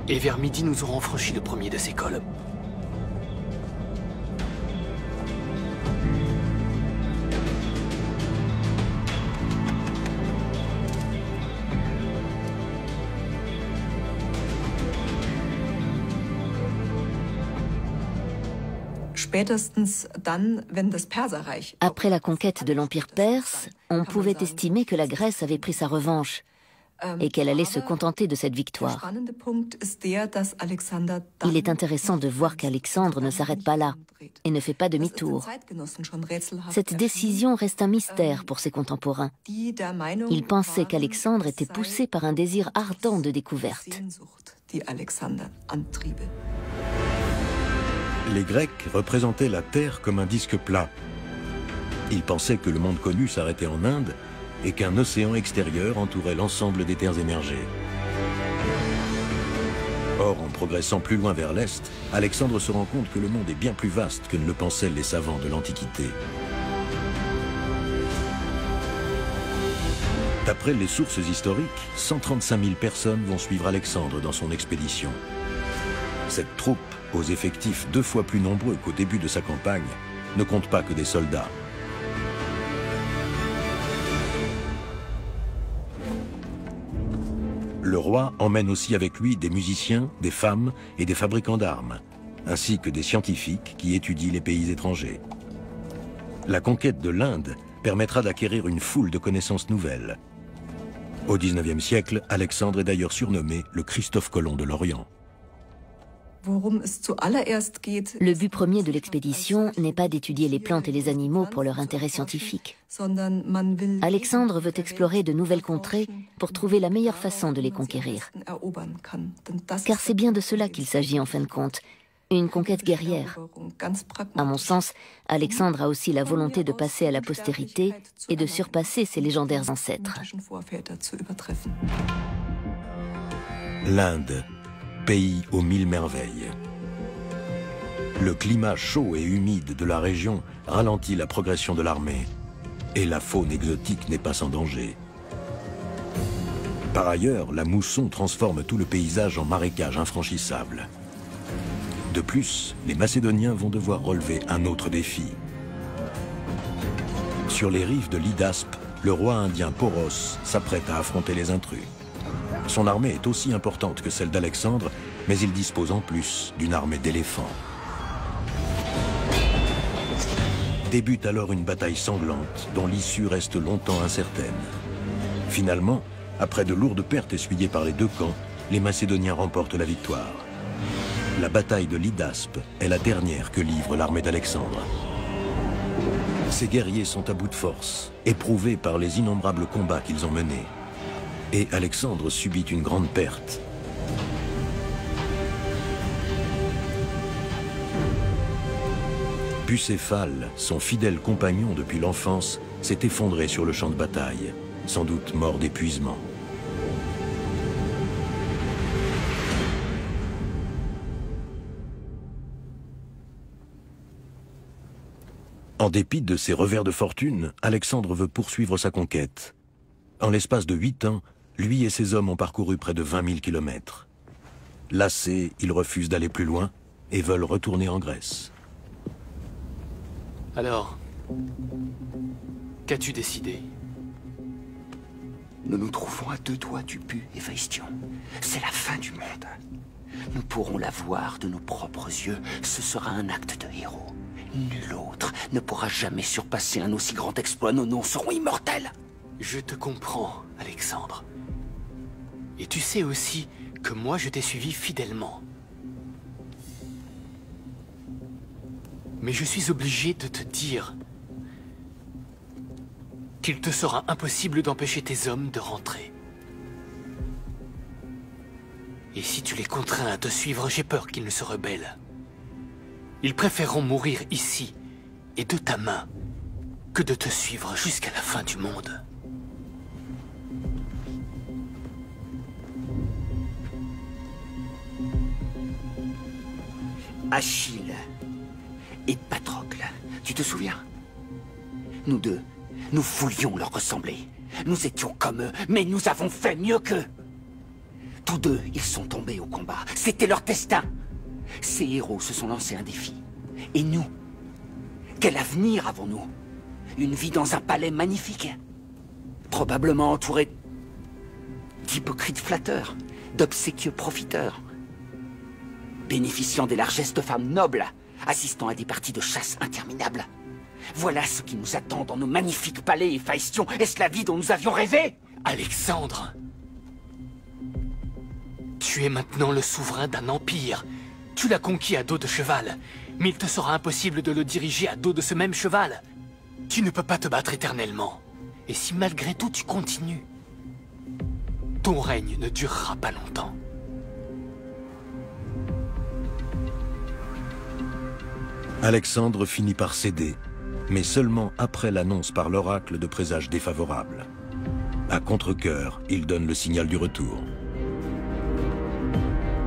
Et vers midi, nous aurons franchi le premier de ces cols. Après la conquête de l'Empire perse, on pouvait estimer que la Grèce avait pris sa revanche et qu'elle allait se contenter de cette victoire. Il est intéressant de voir qu'Alexandre ne s'arrête pas là et ne fait pas demi-tour. Cette décision reste un mystère pour ses contemporains. Ils pensaient qu'Alexandre était poussé par un désir ardent de découverte. Les Grecs représentaient la Terre comme un disque plat. Ils pensaient que le monde connu s'arrêtait en Inde et qu'un océan extérieur entourait l'ensemble des terres émergées. Or, en progressant plus loin vers l'Est, Alexandre se rend compte que le monde est bien plus vaste que ne le pensaient les savants de l'Antiquité. D'après les sources historiques, 135 000 personnes vont suivre Alexandre dans son expédition. Cette troupe, aux effectifs 2 fois plus nombreux qu'au début de sa campagne, ne compte pas que des soldats. Le roi emmène aussi avec lui des musiciens, des femmes et des fabricants d'armes, ainsi que des scientifiques qui étudient les pays étrangers. La conquête de l'Inde permettra d'acquérir une foule de connaissances nouvelles. Au XIXe siècle, Alexandre est d'ailleurs surnommé le Christophe Colomb de l'Orient. Le but premier de l'expédition n'est pas d'étudier les plantes et les animaux pour leur intérêt scientifique. Alexandre veut explorer de nouvelles contrées pour trouver la meilleure façon de les conquérir. Car c'est bien de cela qu'il s'agit en fin de compte, une conquête guerrière. À mon sens, Alexandre a aussi la volonté de passer à la postérité et de surpasser ses légendaires ancêtres. L'Inde, pays aux 1000 merveilles. Le climat chaud et humide de la région ralentit la progression de l'armée, et la faune exotique n'est pas sans danger. Par ailleurs, la mousson transforme tout le paysage en marécage infranchissable. De plus, les Macédoniens vont devoir relever un autre défi. Sur les rives de l'Hydaspe, le roi indien Poros s'apprête à affronter les intrus. Son armée est aussi importante que celle d'Alexandre, mais il dispose en plus d'une armée d'éléphants. Débute alors une bataille sanglante, dont l'issue reste longtemps incertaine. Finalement, après de lourdes pertes essuyées par les 2 camps, les Macédoniens remportent la victoire. La bataille de l'Hydaspe est la dernière que livre l'armée d'Alexandre. Ces guerriers sont à bout de force, éprouvés par les innombrables combats qu'ils ont menés. Et Alexandre subit une grande perte. Bucéphale, son fidèle compagnon depuis l'enfance, s'est effondré sur le champ de bataille, sans doute mort d'épuisement. En dépit de ses revers de fortune, Alexandre veut poursuivre sa conquête. En l'espace de 8 ans, lui et ses hommes ont parcouru près de 20 000 kilomètres. Lassés, ils refusent d'aller plus loin et veulent retourner en Grèce. Alors, qu'as-tu décidé? Nous nous trouvons à 2 doigts du but, Héphaïstion. C'est la fin du monde. Nous pourrons la voir de nos propres yeux. Ce sera un acte de héros. Nul autre ne pourra jamais surpasser un aussi grand exploit. Nos noms seront immortels. Je te comprends, Alexandre. Et tu sais aussi que moi je t'ai suivi fidèlement. Mais je suis obligé de te dire qu'il te sera impossible d'empêcher tes hommes de rentrer. Et si tu les contrains à te suivre, j'ai peur qu'ils ne se rebellent. Ils préféreront mourir ici, et de ta main, que de te suivre jusqu'à la fin du monde. Achille et Patrocle, tu te souviens? Nous deux, nous voulions leur ressembler. Nous étions comme eux, mais nous avons fait mieux qu'eux. Tous deux, ils sont tombés au combat. C'était leur destin. Ces héros se sont lancés un défi. Et nous, quel avenir avons-nous? Une vie dans un palais magnifique, probablement entouré d'hypocrites flatteurs, d'obséquieux profiteurs, bénéficiant des largesses de femmes nobles, assistant à des parties de chasse interminables. Voilà ce qui nous attend dans nos magnifiques palais, Héphaïstion. Est-ce la vie dont nous avions rêvé? Alexandre, tu es maintenant le souverain d'un empire. Tu l'as conquis à dos de cheval, mais il te sera impossible de le diriger à dos de ce même cheval. Tu ne peux pas te battre éternellement. Et si malgré tout tu continues, ton règne ne durera pas longtemps. Alexandre finit par céder, mais seulement après l'annonce par l'oracle de présages défavorables. À contre-cœur, il donne le signal du retour.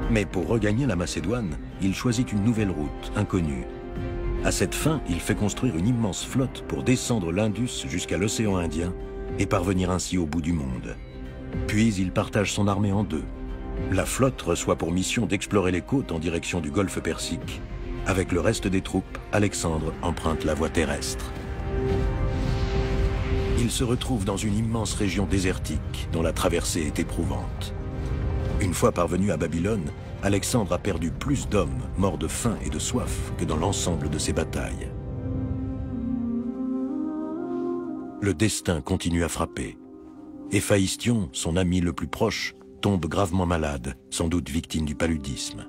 Mais pour regagner la Macédoine, il choisit une nouvelle route, inconnue. À cette fin, il fait construire une immense flotte pour descendre l'Indus jusqu'à l'océan Indien et parvenir ainsi au bout du monde. Puis il partage son armée en deux. La flotte reçoit pour mission d'explorer les côtes en direction du golfe Persique. Avec le reste des troupes, Alexandre emprunte la voie terrestre. Il se retrouve dans une immense région désertique dont la traversée est éprouvante. Une fois parvenu à Babylone, Alexandre a perdu plus d'hommes morts de faim et de soif que dans l'ensemble de ses batailles. Le destin continue à frapper. Héphaïstion, son ami le plus proche, tombe gravement malade, sans doute victime du paludisme.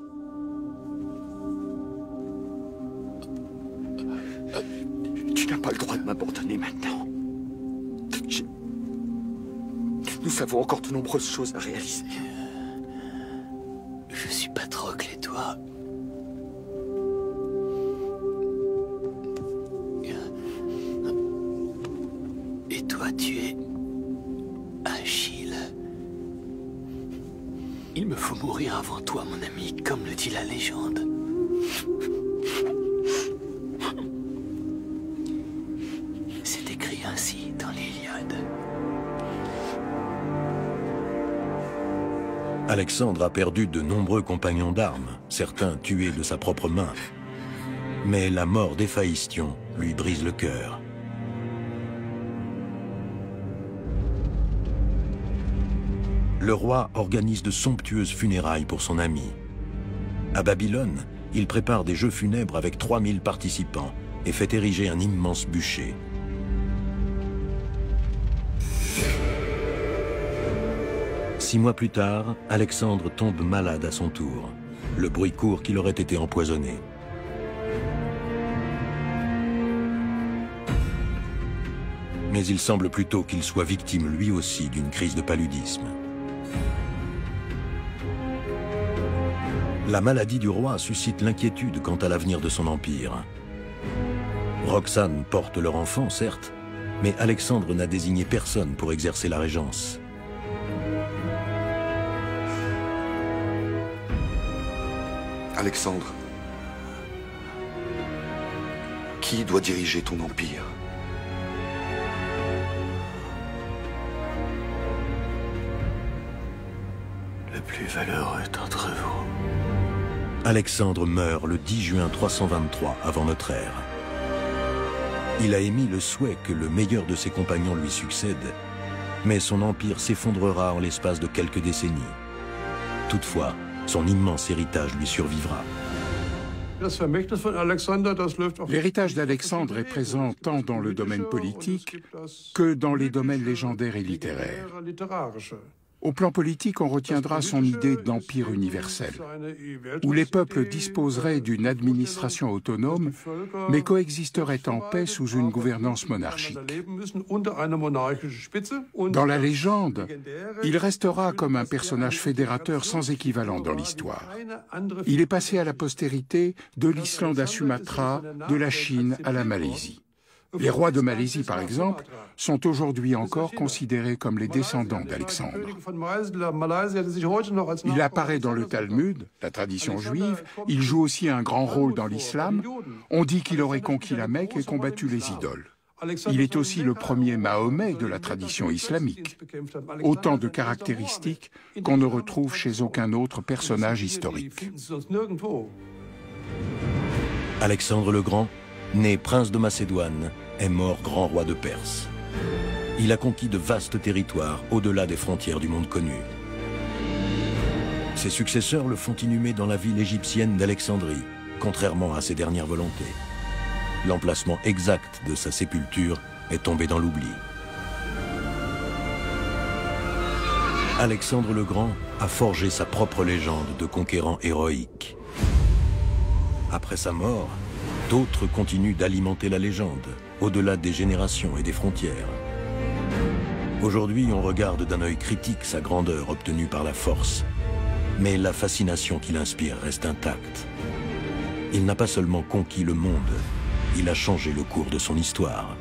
Tu n'as pas le droit de m'abandonner maintenant. Nous avons encore de nombreuses choses à réaliser. Je suis Patrocle et toi... Et toi, tu es... Achille. Il me faut mourir avant toi, mon ami, comme le dit la légende. C'est écrit ainsi dans l'Iliade. Alexandre a perdu de nombreux compagnons d'armes, certains tués de sa propre main. Mais la mort d'Héphaïstion lui brise le cœur. Le roi organise de somptueuses funérailles pour son ami. À Babylone, il prépare des jeux funèbres avec 3000 participants et fait ériger un immense bûcher. Six mois plus tard, Alexandre tombe malade à son tour. Le bruit court qu'il aurait été empoisonné. Mais il semble plutôt qu'il soit victime lui aussi d'une crise de paludisme. La maladie du roi suscite l'inquiétude quant à l'avenir de son empire. Roxane porte leur enfant, certes, mais Alexandre n'a désigné personne pour exercer la régence. Alexandre, qui doit diriger ton empire? Le plus valeureux d'entre vous. Alexandre meurt le 10 juin 323 avant notre ère. Il a émis le souhait que le meilleur de ses compagnons lui succède, mais son empire s'effondrera en l'espace de quelques décennies. Toutefois, son immense héritage lui survivra. L'héritage d'Alexandre est présent tant dans le domaine politique que dans les domaines légendaires et littéraires. Au plan politique, on retiendra son idée d'empire universel, où les peuples disposeraient d'une administration autonome, mais coexisteraient en paix sous une gouvernance monarchique. Dans la légende, il restera comme un personnage fédérateur sans équivalent dans l'histoire. Il est passé à la postérité de l'Islande à Sumatra, de la Chine à la Malaisie. Les rois de Malaisie, par exemple, sont aujourd'hui encore considérés comme les descendants d'Alexandre. Il apparaît dans le Talmud, la tradition juive, il joue aussi un grand rôle dans l'islam. On dit qu'il aurait conquis la Mecque et combattu les idoles. Il est aussi le premier Mahomet de la tradition islamique. Autant de caractéristiques qu'on ne retrouve chez aucun autre personnage historique. Alexandre le Grand, né prince de Macédoine, est mort grand roi de Perse. Il a conquis de vastes territoires au-delà des frontières du monde connu. Ses successeurs le font inhumer dans la ville égyptienne d'Alexandrie, contrairement à ses dernières volontés. L'emplacement exact de sa sépulture est tombé dans l'oubli. Alexandre le Grand a forgé sa propre légende de conquérant héroïque. Après sa mort, d'autres continuent d'alimenter la légende, au-delà des générations et des frontières. Aujourd'hui, on regarde d'un œil critique sa grandeur obtenue par la force, mais la fascination qu'il inspire reste intacte. Il n'a pas seulement conquis le monde, il a changé le cours de son histoire.